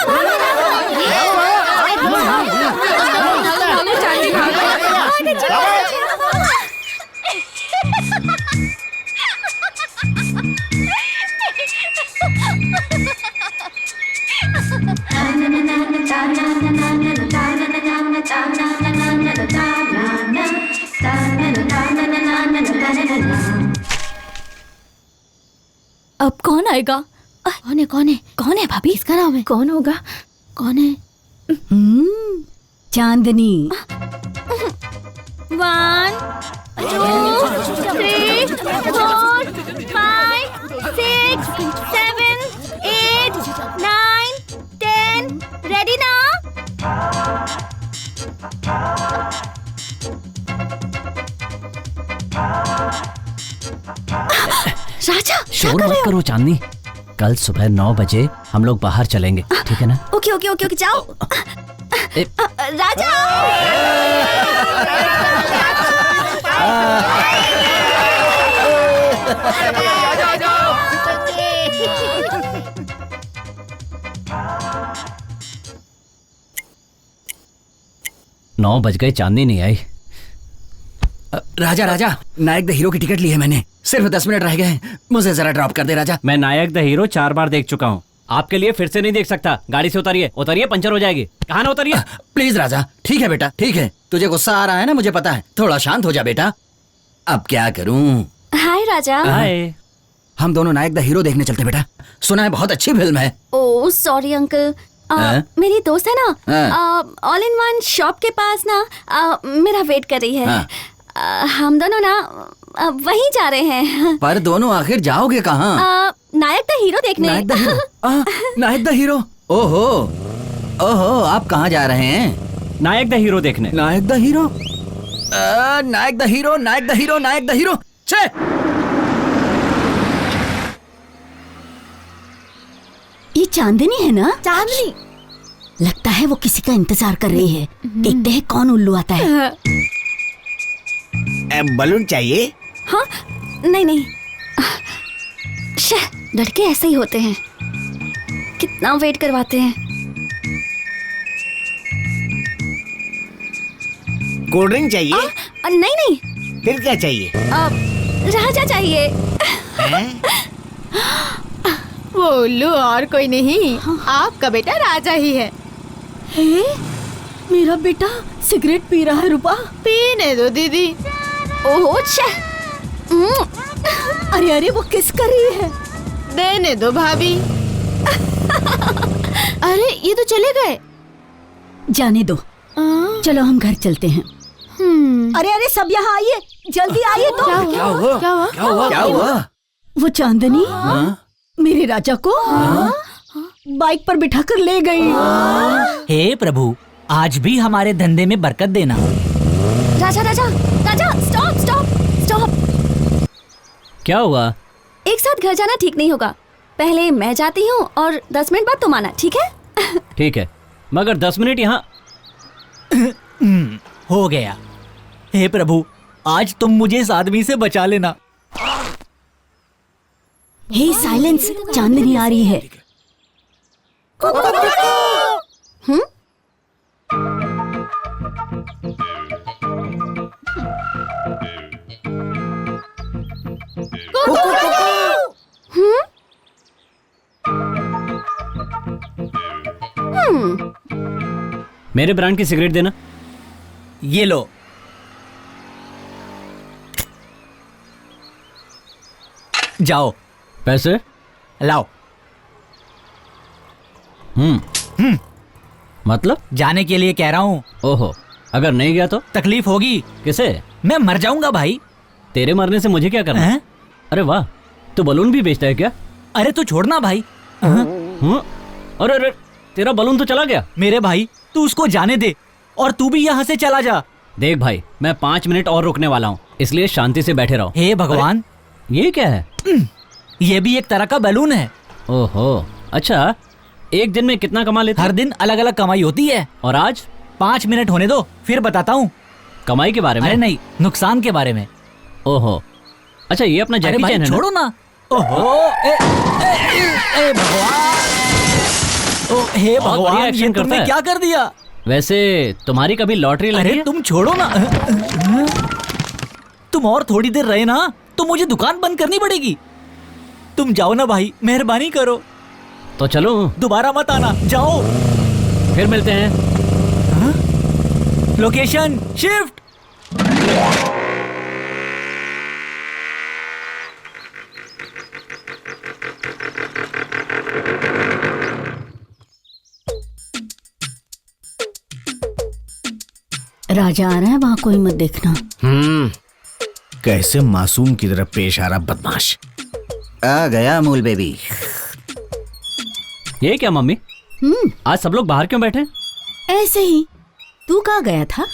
J: अब कौन आएगा? कौन है भाभी?
C: इसका नाम है? कौन होगा?
J: कौन है?
A: चांदनी।
J: 1 2 3 4 5 6 7 8 9 10 रेडी ना? राजा,
H: शोर मत करो चांदनी। कल सुबह 9 बजे हम लोग बाहर चलेंगे, ठीक है ना?
J: ओके ओके ओके ओके, जाओ। राजा।
H: नौ बज गए, चांदनी नहीं आई।
E: राजा राजा, नायक द हीरो की टिकट ली है मैंने, सिर्फ 10 मिनट रह गए हैं, मुझे जरा ड्रॉप कर दे राजा।
H: मैं नायक द हीरो 4 बार देख चुका हूँ, आपके लिए फिर से नहीं देख सकता। गाड़ी से उतरिए, उतरिए, पंचर हो जाएगी। कहाँ ना उतरिए।
E: प्लीज राजा। ठीक है बेटा, ठीक है, तुझे गुस्सा आ रहा है ना, मुझे पता है। थोड़ा शांत हो जा बेटा। अब क्या करूं?
J: हाय राजा।
H: हाय।
E: हम दोनों नायक द हीरो देखने चलते बेटा, सुना है बहुत अच्छी फिल्म है।
J: ओह सॉरी अंकल, मेरी दोस्त है ना ऑल इन वन शॉप के पास ना मेरा वेट कर रही है। हम दोनों ना वहीं जा रहे हैं।
E: पर दोनों आखिर जाओगे कहाँ?
J: नायक द हीरो देखने।
E: Nayak the hero? Nayak the hero? ओहो ओहो, आप कहाँ जा रहे हैं?
H: नायक द हीरो देखने।
E: Nayak the hero? Nayak the hero, Nayak the hero, Nayak the hero. छे!
A: ये चांदनी है ना?
J: चांदनी
A: लगता है वो किसी का इंतजार कर रही है। देखते हैं कौन उल्लू आता है।
E: बलून चाहिए?
J: हाँ नहीं नहीं, लड़के ऐसे ही होते हैं, कितना वेट करवाते हैं।
K: कोल्ड ड्रिंक चाहिए?
J: नहीं नहीं,
K: फिर क्या चाहिए?
J: राजा चाहिए।
C: वो उल्लू और कोई नहीं, आपका बेटा राजा ही है।
A: मेरा बेटा सिगरेट पी रहा है रूपा।
C: पीने दो दीदी।
J: ओहो छे।
A: अरे अरे वो किस कर रही है?
C: देने दो भाभी। अरे ये तो चले गए।
A: जाने दो, चलो हम घर चलते हैं। अरे अरे सब यहाँ आइए, जल्दी आइए। तो
K: क्या हुआ?
C: क्या हुआ?
K: क्या हुआ? क्या हुआ?
A: वो चांदनी मेरे राजा को बाइक पर बिठाकर ले गई।
G: हे प्रभु, आज भी हमारे धंधे में बरकत देना।
J: राजा राजा राजा, स्टॉप स्टॉप स्टॉप।
H: क्या हुआ?
J: एक साथ घर जाना ठीक नहीं होगा। पहले मैं जाती हूँ और 10 मिनट बाद तुम आना, ठीक है?
H: ठीक है, मगर 10 मिनट यहाँ।
G: हो गया। हे प्रभु, आज तुम मुझे इस आदमी से बचा लेना।
A: हे साइलेंस, चांदनी आ रही है।
H: मेरे ब्रांड की सिगरेट देना।
G: ये लो। जाओ।
H: पैसे
G: लाओ।
H: मतलब?
G: जाने के लिए कह रहा हूँ।
H: ओहो, अगर नहीं गया तो
G: तकलीफ होगी।
H: किसे?
G: मैं मर जाऊंगा भाई।
H: तेरे मरने से मुझे क्या करना
G: हैं?
H: अरे वाह, तू बलून भी बेचता है क्या?
G: अरे तू छोड़ना भाई।
H: अरे अरे, तेरा बलून तो चला गया।
G: मेरे भाई, तू उसको जाने दे और तू भी यहाँ से चला जा।
H: देख भाई, मैं 5 मिनट और रुकने वाला हूँ, इसलिए शांति से बैठे रहो।
G: हे भगवान,
H: ये क्या है?
G: ये भी एक तरह का बैलून है।
H: ओहो, अच्छा। एक दिन में कितना कमा लेते?
G: हर दिन अलग अलग कमाई होती है।
H: और आज?
G: 5 मिनट होने दो, फिर बताता हूँ।
H: कमाई के बारे में?
G: अरे नहीं, नुकसान के बारे में।
H: ओहो, अच्छा ये अपना जैकी चैन है ना?
G: छोड़ो ना। ओहो, ए भगवान, ओ हे भगवान, ये तुमने क्या कर दिया?
H: वैसे तुम्हारी कभी लॉटरी लगी?
G: अरे तुम छोड़ो ना। तुम और थोड़ी देर रहे ना तो मुझे दुकान बंद करनी पड़ेगी। तुम जाओ ना भाई, मेहरबानी करो।
H: तो चलो,
G: दोबारा मत आना, जाओ।
H: फिर मिलते हैं।
G: Location shift.
A: राजा आ रहा है, वहाँ कोई मत देखना।
K: कैसे मासूम की तरफ पेश आ रहा बदमाश।
B: आ गया अमूल बेबी।
H: ये क्या मम्मी, आज सब लोग बाहर क्यों बैठे?
A: ऐसे ही। तू कहाँ गया था?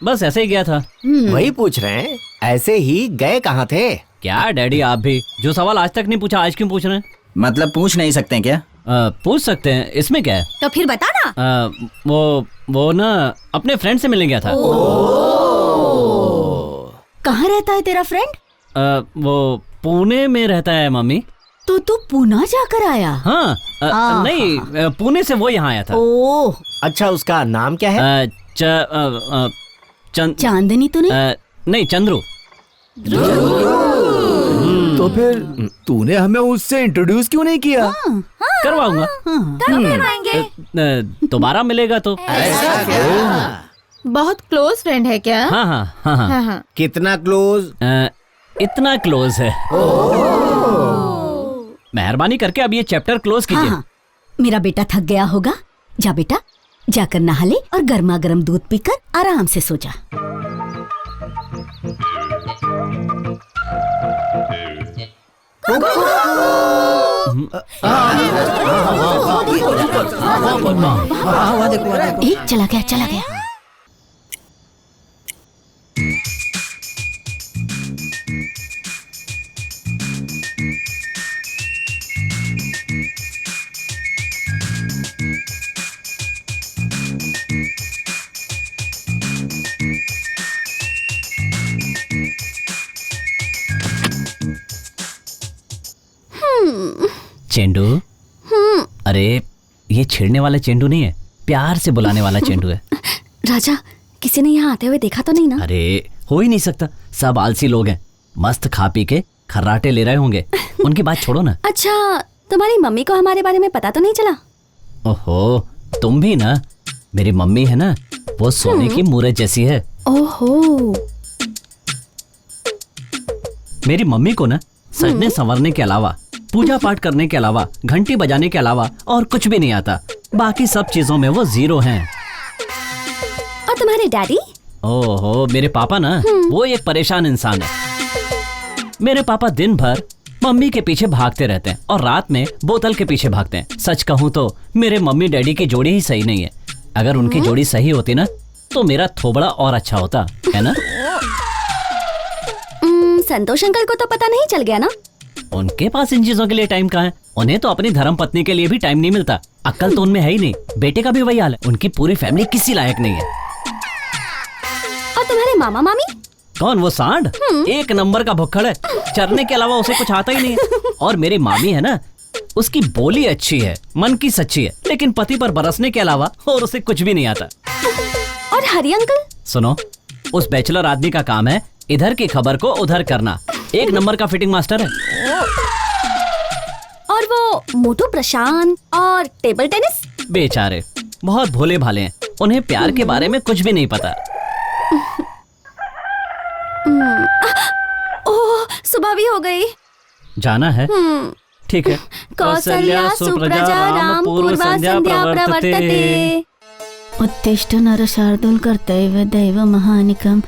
H: बस ऐसे ही गया था।
K: वही पूछ रहे हैं, ऐसे ही गए कहाँ थे?
H: क्या डैडी, आप भी जो सवाल आज तक नहीं पूछा आज क्यों पूछ रहे हैं?
B: मतलब पूछ नहीं सकते क्या?
H: पूछ सकते हैं, इसमें क्या है?
J: तो फिर बता ना।
H: वो ना अपने फ्रेंड से मिलने गया था।
A: कहाँ रहता है तेरा फ्रेंड?
H: वो पुणे में रहता है मम्मी।
A: तो तू पुणे जाकर आया?
H: हाँ, नहीं, पुणे से वो यहाँ आया था।
A: ओह,
K: अच्छा, उसका नाम क्या है?
A: चांदनी तो नहीं?
H: नहीं, चंद्रू।
F: तो फिर तूने हमें उससे इंट्रोड्यूस क्यों नहीं किया?
H: करवाऊंगा। दोबारा मिलेगा तो।
C: बहुत क्लोज फ्रेंड है क्या?
H: हाँ हाँ हाँ हाँ,
C: हाँ।
K: कितना क्लोज?
H: इतना क्लोज है। मेहरबानी करके अब ये चैप्टर क्लोज कीजिए।
A: हाँ, मेरा बेटा थक गया होगा। जा बेटा, जाकर नहा ले और गर्मा गर्म दूध पीकर आराम से सो जा। चला गया, चला गया।
H: चेंडू। अरे ये छेड़ने वाला चेंडू नहीं है, प्यार से बुलाने वाला चेंडू है।
J: राजा, किसी ने यहाँ आते हुए देखा तो नहीं ना?
H: अरे हो ही नहीं सकता, सब आलसी लोग हैं, मस्त खा पी के खर्राटे ले रहे होंगे। उनकी बात छोड़ो ना।
J: अच्छा, तुम्हारी मम्मी को हमारे बारे में पता तो नहीं चला?
H: ओहो, तुम भी ना। मेरी मम्मी है ना, वो सोने की मूरत जैसी है।
J: ओहो।
H: मेरी मम्मी को ना सजने संवरने के अलावा, पूजा पाठ करने के अलावा, घंटी बजाने के अलावा और कुछ भी नहीं आता। बाकी सब चीजों में वो जीरो हैं।
J: और तुम्हारे डैडी?
H: ओहो, मेरे पापा ना वो एक परेशान इंसान है। मेरे पापा दिन भर मम्मी के पीछे भागते रहते हैं और रात में बोतल के पीछे भागते हैं। सच कहूँ तो मेरे मम्मी डैडी की जोड़ी ही सही नहीं है। अगर उनकी जोड़ी सही होती ना तो मेरा थोबड़ा और अच्छा होता, है ना?
J: संतोष अंकल को तो पता नहीं चल गया ना?
H: उनके पास इन चीजों के लिए टाइम कहाँ है? उन्हें तो अपनी धर्म पत्नी के लिए भी टाइम नहीं मिलता। अक्ल तो उनमें है ही नहीं। बेटे का भी वही हाल है, उनकी पूरी फैमिली किसी लायक नहीं है।
J: और तुम्हारे मामा मामी?
H: कौन? वो सांड एक नंबर का भुक्खड़ है, चरने के अलावा उसे कुछ आता ही नहीं है। और मेरी मामी है ना, उसकी बोली अच्छी है, मन की सच्ची है, लेकिन पति पर बरसने के अलावा और उसे कुछ भी नहीं आता।
J: और हरि अंकल?
H: सुनो, उस बैचलर आदमी का काम है इधर की खबर को उधर करना। एक नंबर का फिटिंग मास्टर है।
J: और वो मोटू प्रशांत और टेबल टेनिस?
H: बेचारे बहुत भोले भाले हैं, उन्हें प्यार के बारे में कुछ भी नहीं पता।
J: ओह, सुबह भी हो गई।
H: जाना है? ठीक है।
J: कौसल्या सुप्रजा राम पूर्वा संध्या प्रवर्तते।
A: उत्तिष्ठ नर शार्दूल कर्तव्य दैव महानिकम।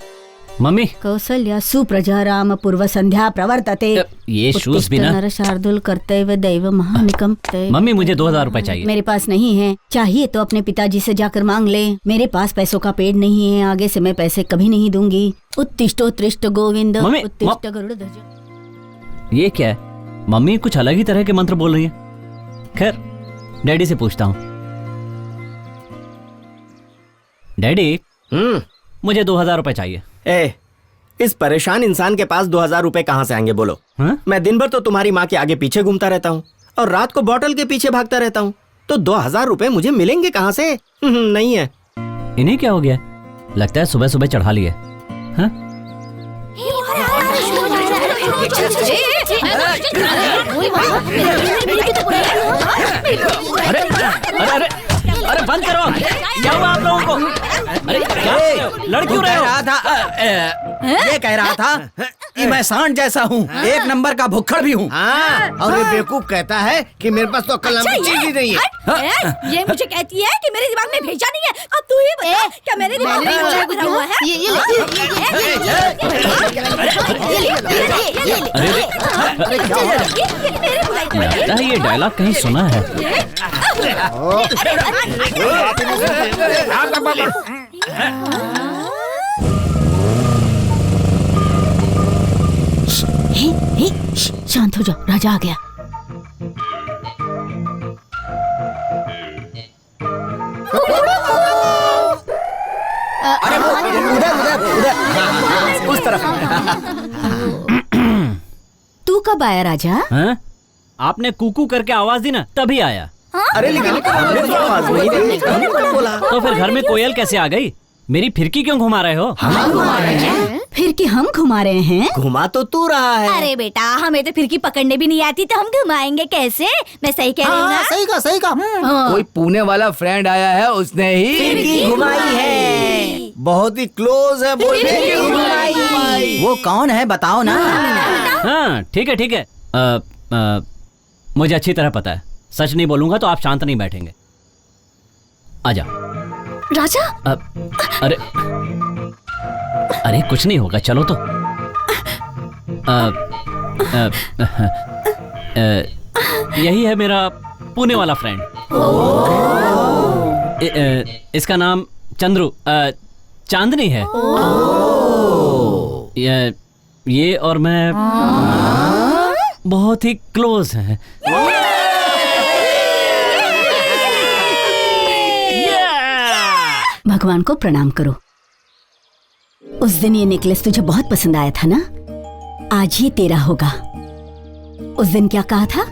H: मम्मी,
A: कौसल्या सुप्रजा राम पूर्व संध्या प्रवर्तते।
H: ये शूज भी ना।
A: नर शार्दूल कर्तव्य दैव महानिकम।
H: मम्मी, मुझे 2000 रुपए चाहिए।
A: मेरे पास नहीं है। चाहिए तो अपने पिताजी से जाकर मांग ले। मेरे पास पैसों का पेड़ नहीं है, आगे से मैं पैसे कभी नहीं दूंगी। उत्तिष्ठोत्तिष्ठ गोविंद,
H: मम्मी,
A: उत्तिष्ठ गरुड़ध्वज।
H: ये क्या है? मम्मी कुछ अलग ही तरह के मंत्र बोल रही है। खैर, डैडी से पूछता हूँ। डैडी, मुझे 2000 रुपए चाहिए।
K: ए, इस परेशान इंसान के पास 2000 रुपए कहाँ से आएंगे बोलो? मैं दिन भर तो तुम्हारी माँ के आगे पीछे घूमता रहता हूँ और रात को बॉटल के पीछे भागता रहता हूँ, तो 2000 रुपए मुझे मिलेंगे कहाँ से? नहीं है।
H: इन्हें क्या हो गया? लगता है सुबह सुबह चढ़ा लिए। हाँ? अरे अरे अरे अरे बंद करो। क्या हुआ आप लोगों को? अरे क्या लड़ क्यों रहे हो?
E: ये कह रहा था कि मैं सांड जैसा हूँ, एक नंबर का भुक्खड़ भी हूँ।
K: और ये बेवकूफ कहता है कि मेरे पास तो अक्ल नाम की चीज ही नहीं है।
J: ये मुझे कहती है कि मेरे दिमाग में भेजा नहीं है। अब तू ही बता, क्या मेरे दिमाग में भरा हुआ है?
H: लगता है ये डायलॉग कहीं सुना है।
A: शांत हो जाओ, राजा आ गया।
K: अरे उधर उधर उधर उस तरफ।
A: तू कब आया राजा?
H: हाँ? आपने कुकू करके आवाज दी ना, तभी आया।
K: अरे लेकिन हमने तो आवाज नहीं दी, हमने कब बोला?
H: तो फिर घर में कोयल कैसे आ गई? मेरी फिरकी क्यों घुमा रहे हो?
A: हम घुमा रहे हैं? फिर कि हम घुमा रहे हैं?
K: घुमा तो तू रहा है।
J: अरे बेटा, हमें तो फिरकी पकड़ने भी नहीं आती, तो हम घुमाएंगे कैसे? मैं सही कह रही हूँ ना?
D: सही का।
F: कोई पुणे वाला फ्रेंड आया है, उसने ही
K: फिरकी घुमाई है। बहुत ही क्लोज है, बोलने की घुमाई।
E: वो कौन है बताओ ना।
H: हाँ ठीक है। मुझे अच्छी तरह पता है, सच नहीं बोलूंगा तो आप शांत नहीं बैठेंगे। आजा।
J: राजा?
H: अरे कुछ नहीं होगा, चलो तो। यही है मेरा पुणे वाला फ्रेंड। इसका नाम चंद्रू चांदनी है। ये और मैं बहुत ही क्लोज हैं।
A: भगवान को प्रणाम करो। उस दिन ये नेकलेस तुझे बहुत पसंद आया था ना, आज ही तेरा होगा। उस दिन क्या कहा था?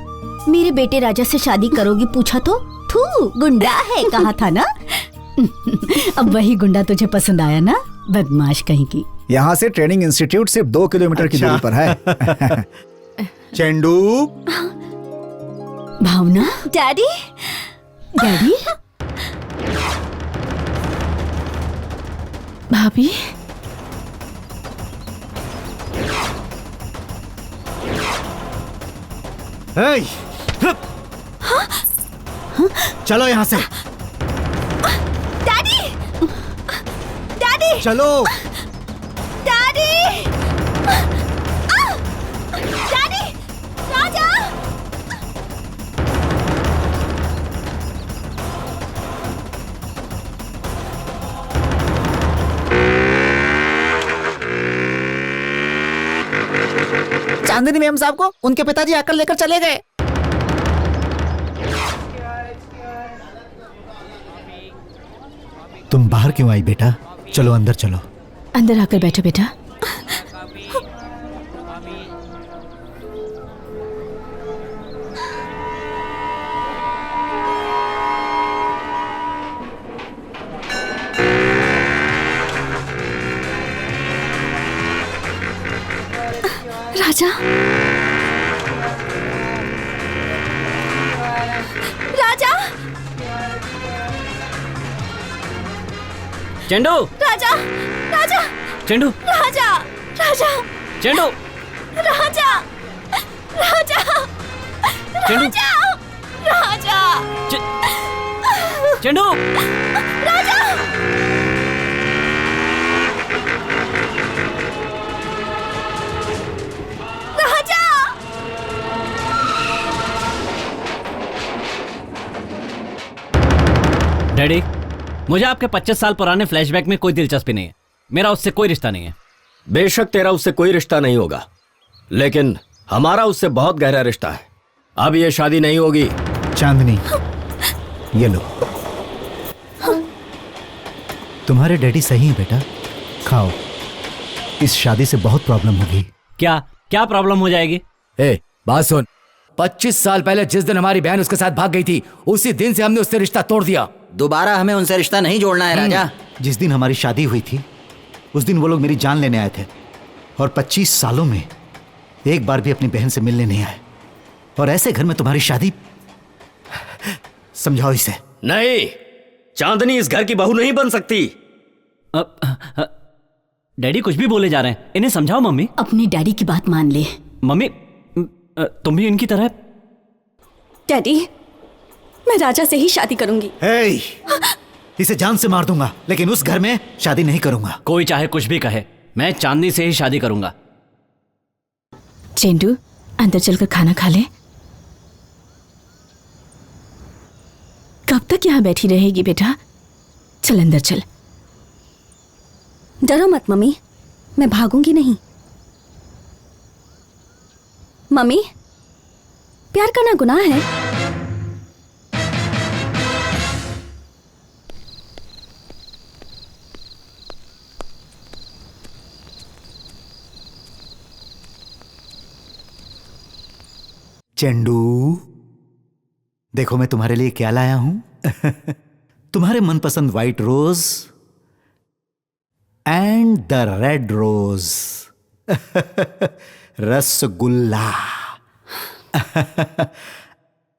A: मेरे बेटे राजा से शादी करोगी पूछा तो थू गुंडा है कहा था ना। अब वही गुंडा तुझे पसंद आया ना, बदमाश कहीं की।
D: यहाँ से ट्रेनिंग इंस्टीट्यूट सिर्फ 2 किलोमीटर की दूरी पर है।
B: चेंडू।
A: भावना।
J: डैडी।
A: डैडी।
C: भाभी।
B: चलो यहाँ से।
J: डैडी। डैडी।
B: चलो।
J: डैडी। डैडी। राजा।
D: चांदनी मैम साहब को उनके पिताजी आकर लेकर चले गए।
B: तुम बाहर क्यों आई बेटा? चलो अंदर चलो।
C: अंदर आकर बैठो बेटा।
J: राजा। राजा।
H: चेंडू।
J: राजा। राजा।
H: चेंडू।
J: राजा। राजा।
H: चेंडू।
J: राजा। राजा।
H: चेंडू।
J: राजा। राजा।
H: चेंडू।
J: राजा। राजा।
H: डैडी, मुझे आपके 25 साल पुराने फ्लैशबैक में कोई दिलचस्पी नहीं है। मेरा उससे कोई रिश्ता नहीं है।
K: बेशक तेरा उससे कोई रिश्ता नहीं होगा, लेकिन हमारा उससे बहुत गहरा रिश्ता है। अब ये शादी नहीं होगी।
B: चांदनी, ये लो। तुम्हारे डैडी सही है बेटा, खाओ। इस शादी से बहुत प्रॉब्लम होगी।
H: क्या क्या प्रॉब्लम हो जाएगी?
F: ए, बात सुन। 25 साल पहले जिस दिन हमारी बहन उसके साथ भाग गई थी, उसी दिन से हमने उससे रिश्ता तोड़ दिया।
E: दोबारा हमें उनसे रिश्ता नहीं जोड़ना है राजा।
B: जिस दिन हमारी शादी हुई थी उस दिन वो लोग मेरी जान लेने आए थे, और 25 सालों में एक बार भी अपनी बहन से मिलने नहीं आए। और ऐसे घर में तुम्हारी शादी, समझाओ इसे।
K: नहीं, चांदनी इस घर की बहू नहीं बन सकती।
H: डैडी कुछ भी बोले जा रहे हैं, इन्हें समझाओ। मम्मी,
A: अपनी डैडी की बात मान ले।
H: मम्मी, तुम भी इनकी तरह।
J: डैडी, मैं राजा से ही शादी करूंगी।
B: हे, इसे जान से मार दूंगा, लेकिन उस घर में शादी नहीं करूंगा।
H: कोई चाहे कुछ भी कहे, मैं चांदनी से ही शादी करूंगा।
C: चेंडू, अंदर चलकर खाना खा ले। कब तक यहाँ बैठी रहेगी बेटा? चल अंदर चल।
J: डरो मत मम्मी, मैं भागूंगी नहीं। मम्मी, प्यार करना गुनाह है?
B: चेंडू, देखो मैं तुम्हारे लिए क्या लाया हूं। तुम्हारे मनपसंद white rose and the red rose. Rasgulla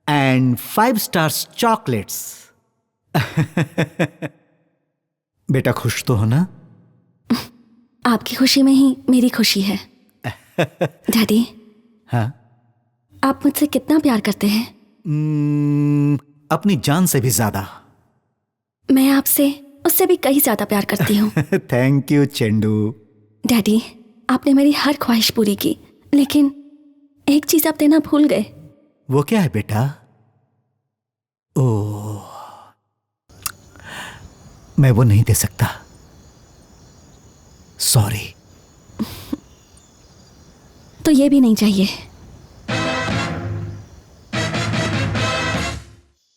B: and 5 stars chocolates. बेटा खुश तो हो ना?
J: आपकी खुशी में ही मेरी खुशी है। डैडी,
B: हाँ?
J: आप मुझसे कितना प्यार करते हैं?
B: अपनी जान से भी ज्यादा।
J: मैं आपसे उससे भी कहीं ज्यादा प्यार करती हूँ।
B: थैंक यू चेंडू।
J: डैडी, आपने मेरी हर ख्वाहिश पूरी की, लेकिन एक चीज आप देना भूल गए।
B: वो क्या है बेटा? ओह, मैं वो नहीं दे सकता, सॉरी।
J: तो ये भी नहीं चाहिए।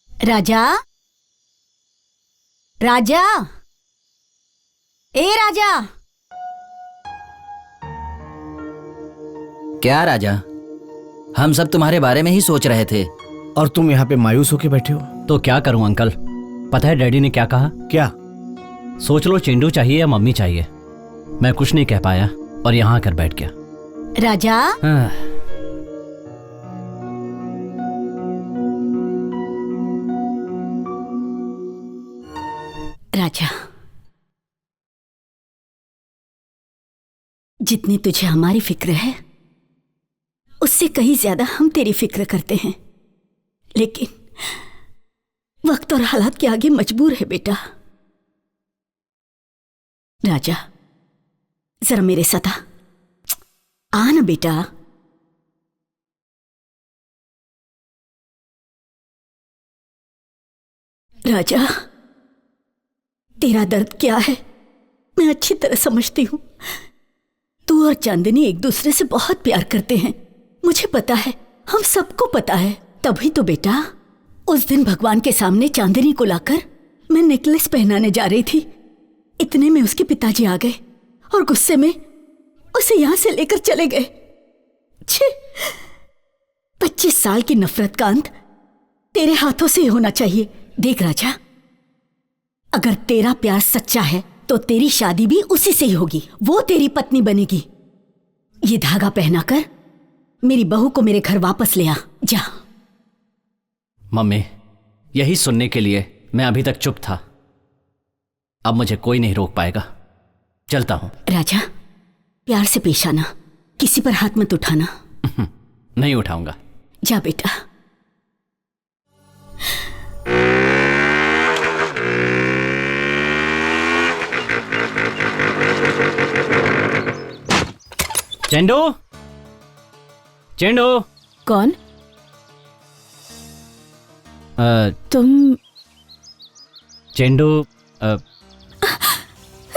A: राजा, राजा, ए राजा।
E: क्या राजा, हम सब तुम्हारे बारे में ही सोच रहे थे।
K: और तुम यहाँ पे मायूस होके बैठे हो?
H: तो क्या करूं अंकल, पता है डैडी ने क्या कहा?
E: क्या?
H: सोच लो चेंडू चाहिए या मम्मी चाहिए। मैं कुछ नहीं कह पाया और यहाँ आकर बैठ गया।
A: राजा राजा, जितनी तुझे हमारी फिक्र है उससे कहीं ज्यादा हम तेरी फिक्र करते हैं, लेकिन वक्त और हालात के आगे मजबूर है बेटा। राजा जरा मेरे साथ आ ना बेटा। राजा तेरा दर्द क्या है मैं अच्छी तरह समझती हूं। तू और चांदनी एक दूसरे से बहुत प्यार करते हैं, मुझे पता है, हम सबको पता है। तभी तो बेटा उस दिन भगवान के सामने चांदनी को लाकर मैं नेकलेस पहनाने जा रही थी, इतने में उसके पिताजी आ गए और गुस्से में उसे यहां से लेकर चले गए। 25 साल की नफरत का अंत तेरे हाथों से होना चाहिए। देख राजा, अगर तेरा प्यार सच्चा है तो तेरी शादी भी उसी से ही होगी, वो तेरी पत्नी बनेगी। ये धागा पहनाकर मेरी बहू को मेरे घर वापस ले आ जा।
H: मम्मी, यही सुनने के लिए मैं अभी तक चुप था, अब मुझे कोई नहीं रोक पाएगा। चलता हूं।
A: राजा प्यार से पेश आना, किसी पर हाथ मत उठाना।
H: नहीं उठाऊंगा।
A: जा बेटा।
H: चेंडू, चेंडू।
C: कौन?
J: तुम?
H: चेंडू।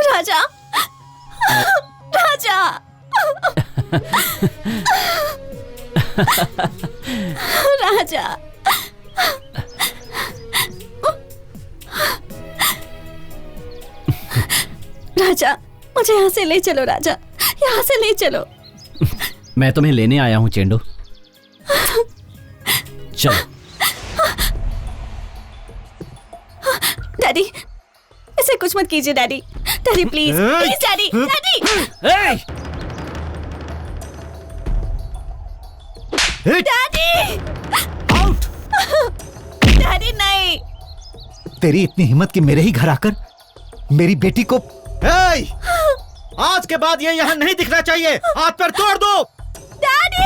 J: राजा, राजा। राजा, राजा मुझे यहाँ से ले चलो, राजा यहाँ से ले चलो।
H: मैं तुम्हें लेने आया हूं चेंडू। चलो।
J: डैडी इसे कुछ मत कीजिए daddy, daddy please please daddy, daddy. Daddy
B: out.
J: Daddy नहीं।
B: तेरी इतनी हिम्मत कि मेरे ही घर आकर मेरी बेटी को।
K: आज के बाद ये यहाँ नहीं दिखना चाहिए, हाथ पर तोड़ दो।
J: डैडी।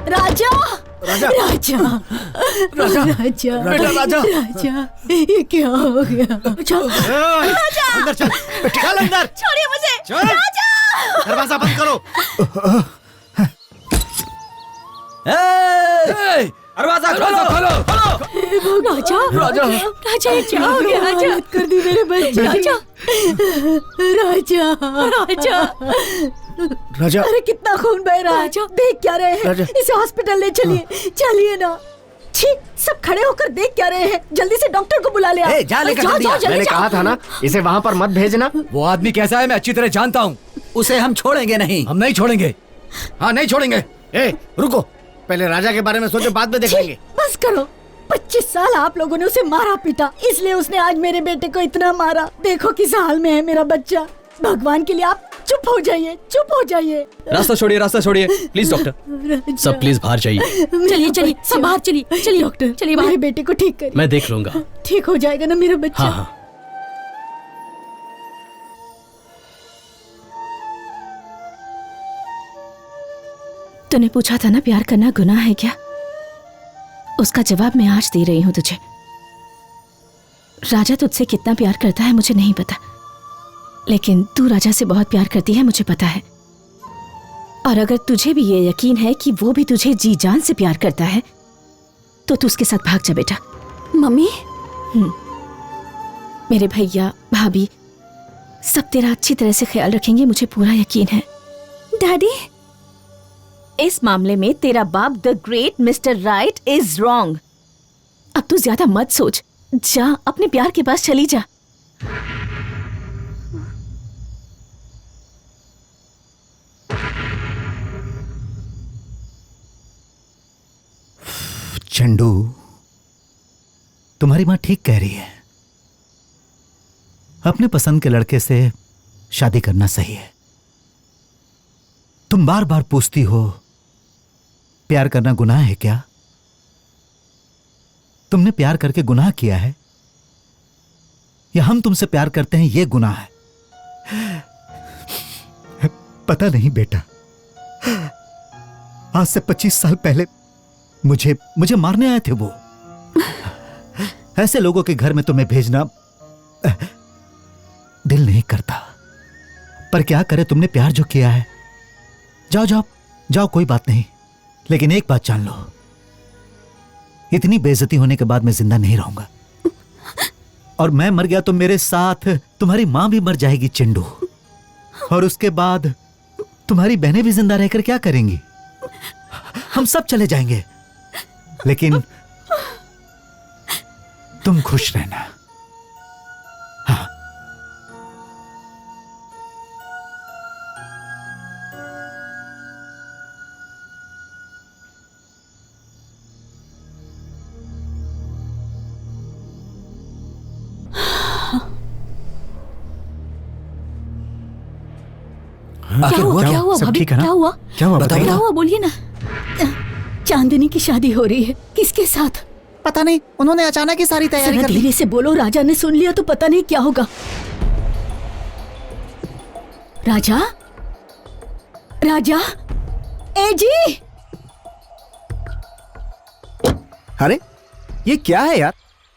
A: राजा, राजा, राजा,
K: बेटा राजा,
A: राजा, ये क्या हो गया?
J: राजा,
K: अंदर चल, चल अंदर।
J: छोड़िए मुझे।
K: चल।
J: राजा,
K: दरवाजा बंद करो। दरवाजा खोलो, खोलो।
A: राजा,
K: राजा,
J: राजा ये क्या हो गया? राजा
A: मत कर दी मेरे बच्चे।
J: राजा,
A: राजा,
J: राजा,
K: राजा।
A: अरे कितना खून बह रहा है, देख क्या रहे हैं? इसे हॉस्पिटल ले चलिए, चलिए ना। छी, सब खड़े होकर देख क्या रहे हैं? जल्दी से डॉक्टर को बुला ले आओ।
K: जा लेकर जल्दी आ। मैंने कहा था ना इसे वहाँ पर मत भेजना।
F: वो आदमी कैसा है मैं अच्छी तरह जानता हूँ।
E: उसे हम छोड़ेंगे नहीं।
F: हम नहीं छोड़ेंगे। हाँ नहीं छोड़ेंगे।
K: रुको, पहले राजा के बारे में सोचो, बाद में देखेंगे।
A: बस करो। 25 साल आप लोगों ने उसे मारा पीटा, इसलिए उसने आज मेरे बेटे को इतना मारा। देखो किस हाल में है मेरा बच्चा। भगवान के लिए आप चुप हो जाइए, चुप हो जाइए।
I: रास्ता छोड़िए, रास्ता छोड़िए प्लीज डॉक्टर। सब प्लीज बाहर जाइए।
J: चलिए चलिए सब बाहर चलिए, चलिए
A: डॉक्टर,
J: चलिए
A: मेरे बेटे को ठीक करिए।
I: मैं देख लूंगा।
A: ठीक हो जाएगा ना मेरा बच्चा?
I: हाँ हाँ।
C: तूने पूछा था ना प्यार करना गुनाह है क्या? उसका जवाब मैं आज दे रही हूं तुझे। राजा तुझसे कितना प्यार करता है मुझे नहीं पता, लेकिन तू राजा से बहुत प्यार करती है मुझे पता है। और अगर तुझे भी ये यकीन है कि वो भी तुझे जी जान से प्यार करता है तो तू उसके साथ भाग जा बेटा।
J: मम्मी।
C: मेरे भैया भाभी सब तेरा अच्छी तरह से ख्याल रखेंगे, मुझे पूरा यकीन है। डैडी, इस मामले में तेरा बाप the great mister right is wrong. अब तू ज्यादा मत सोच, जा अपने प्यार के पास चली जा।
B: चंडू, तुम्हारी माँ ठीक कह रही है। अपने पसंद के लड़के से शादी करना सही है। तुम बार बार पूछती हो प्यार करना गुनाह है क्या? तुमने प्यार करके गुनाह किया है या हम तुमसे प्यार करते हैं ये गुनाह है? पता नहीं बेटा, आज से 25 साल पहले मुझे मारने आए थे वो। ऐसे लोगों के घर में तुम्हें भेजना दिल नहीं करता, पर क्या करे, तुमने प्यार जो किया है। जाओ जाओ जाओ, कोई बात नहीं। लेकिन एक बात जान लो, इतनी बेइज्जती होने के बाद मैं जिंदा नहीं रहूंगा। और मैं मर गया तो मेरे साथ तुम्हारी मां भी मर जाएगी चिंडू। और उसके बाद तुम्हारी बहनें भी जिंदा रहकर क्या करेंगी? हम सब चले जाएंगे, लेकिन तुम खुश रहना। हाँ।
J: क्या हुआ
D: सब
J: भाभी?
D: ठीक है ना?
J: क्या हुआ?
D: क्या हुआ
J: क्या हुआ? बोलिए ना।
A: चांदनी की शादी हो रही है। किसके साथ?
D: पता नहीं, उन्होंने अचानक ही सारी तैयारी
A: जरा
D: कर ली।
A: धीरे से बोलो, राजा ने सुन लिया तो पता नहीं क्या होगा। राजा, राजा, ए जी।
D: अरे ये क्या है यार,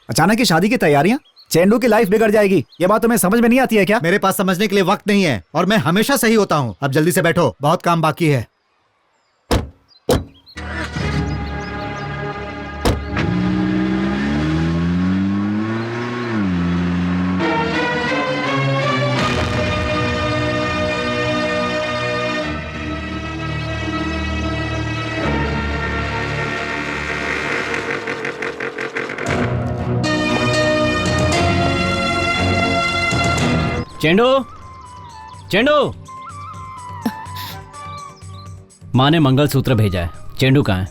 D: अचानक की शादी की तैयारियां? चेंडू की लाइफ बिगड़ जाएगी, ये बात तुम्हें समझ में नहीं आती है क्या?
B: मेरे पास समझने के लिए वक्त नहीं है और मैं हमेशा सही होता हूं। अब जल्दी से बैठो, बहुत काम बाकी है।
H: चेंडू, चेंडू। माँ ने मंगलसूत्र भेजा है। चेंडू कहाँ है?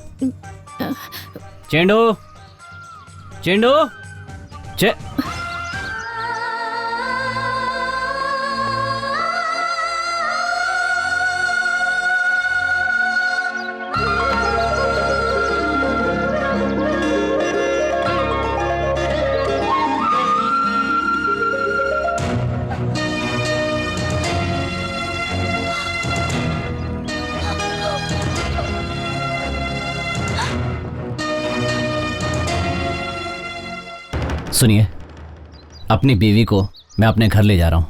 H: चेंडू, चेंडू, सुनिए, अपनी बीवी को मैं अपने घर ले जा रहा हूं।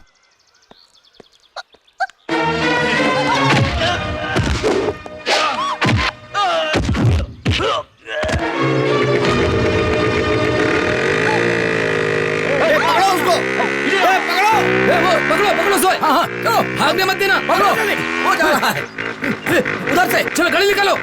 F: भागने मत देना, पकड़ो। हो जा रहा है, उधर से चलो, गाड़ी निकालो।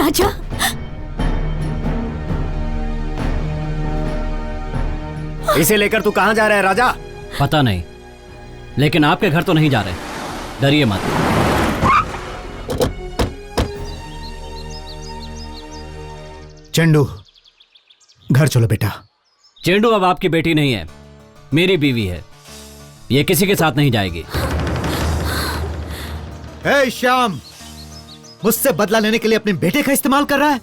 A: राजा,
K: इसे लेकर तू कहाँ जा रहा है राजा?
H: पता नहीं, लेकिन आपके घर तो नहीं जा रहे। डरिए मत।
B: चंडू, घर चलो बेटा।
H: चेंडू अब आपकी बेटी नहीं है, मेरी बीवी है। ये किसी के साथ नहीं जाएगी।
B: ए श्याम, मुझसे बदला लेने के लिए अपने बेटे का इस्तेमाल कर रहा है?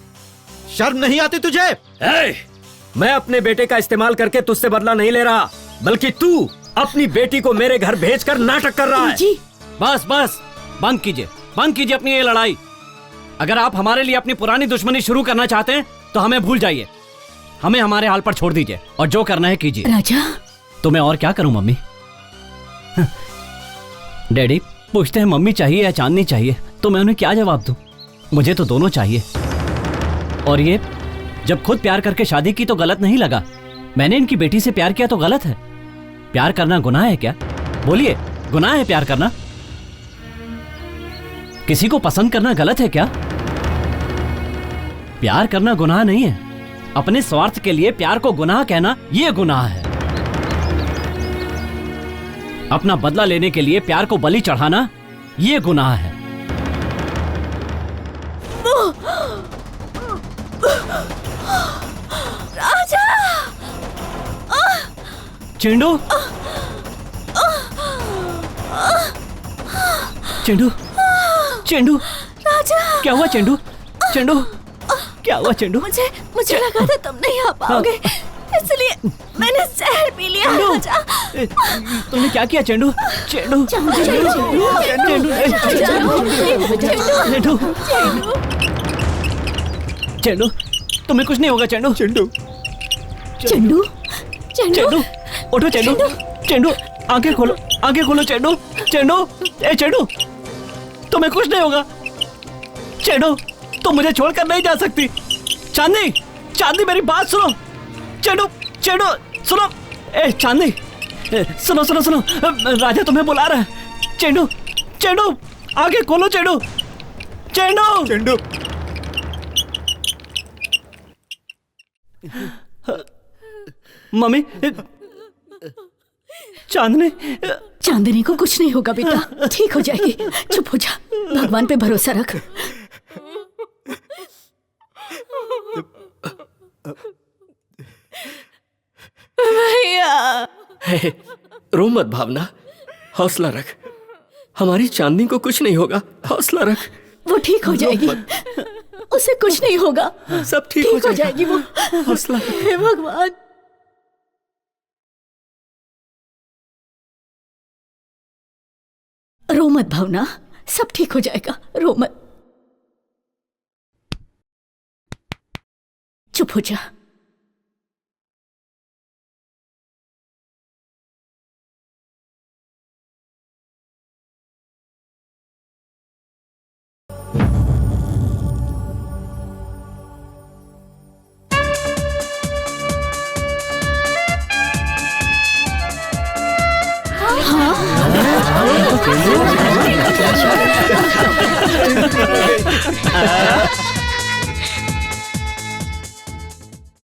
B: शर्म नहीं आती तुझे?
K: मैं अपने बेटे का इस्तेमाल करके तुझसे बदला नहीं ले रहा, बल्कि तू अपनी बेटी को मेरे घर भेजकर नाटक कर रहा है।
H: बस बस, बंद कीजिए अपनी ये लड़ाई। अगर आप हमारे लिए अपनी पुरानी दुश्मनी शुरू करना चाहते हैं तो हमें भूल जाइए, हमें हमारे हाल पर छोड़ दीजिए और जो करना है कीजिए।
A: राजा,
H: तो मैं और क्या करूं मम्मी? डैडी पूछते हैं मम्मी चाहिए या चांदनी चाहिए, तो मैं उन्हें क्या जवाब दूं? मुझे तो दोनों चाहिए। और ये जब खुद प्यार करके शादी की तो गलत नहीं लगा, मैंने इनकी बेटी से प्यार किया तो गलत है? प्यार करना गुनाह है क्या? बोलिए, गुनाह है प्यार करना? किसी को पसंद करना गलत है क्या? प्यार करना गुनाह नहीं है, अपने स्वार्थ के लिए प्यार को गुनाह कहना यह गुनाह है। अपना बदला लेने के लिए प्यार को बलि चढ़ाना यह गुनाह है।
J: राजा!
H: चेंडू, चेंडू, चेंडू,
J: राजा!
H: क्या हुआ चेंडू? चेंडू, क्या हुआ चेंडू?
J: मुझे लगा था तुम नहीं आ पाओगे, इसलिए मैंने जहर पी लिया। राजा,
H: तुमने क्या किया चेंडू? चेंडू, चेंडू, तुम्हें कुछ नहीं होगा चेंडू। चेंडू,
A: चंडू,
H: चेंडू, उठो चेंडू, चेंडू, आंखें खोलो चेंडू, चेंडू, ए चेंडू, तुम्हें कुछ नहीं होगा। चेंडू, तुम मुझे छोड़कर नहीं जा सकती। चांदनी, चांदनी मेरी बात सुनो। चेंडू, चेंडू, सुनो। ए चांदनी, सुनो सुनो सुनो, राजा तुम्हें बुला रहा है। चेंडू, चेंडू, आंखें खोलो चेंडू, चेंडू,
B: चंडू,
H: मम्मी, चांदनी,
A: चांदनी को कुछ नहीं होगा बेटा, ठीक हो जाएगी। चुप हो जा, भगवान पे भरोसा रख।
J: भैया!
K: रो मत भावना, हौसला रख। हमारी चांदनी को कुछ नहीं होगा, हौसला रख।
A: वो ठीक हो जाएगी, उसे कुछ नहीं होगा,
K: सब ठीक
A: हो जाएगी वो।
K: हौसला।
A: हे भगवान। रो मत भावना, सब ठीक हो जाएगा, रो मत। चुप हो जा।
K: हाँ?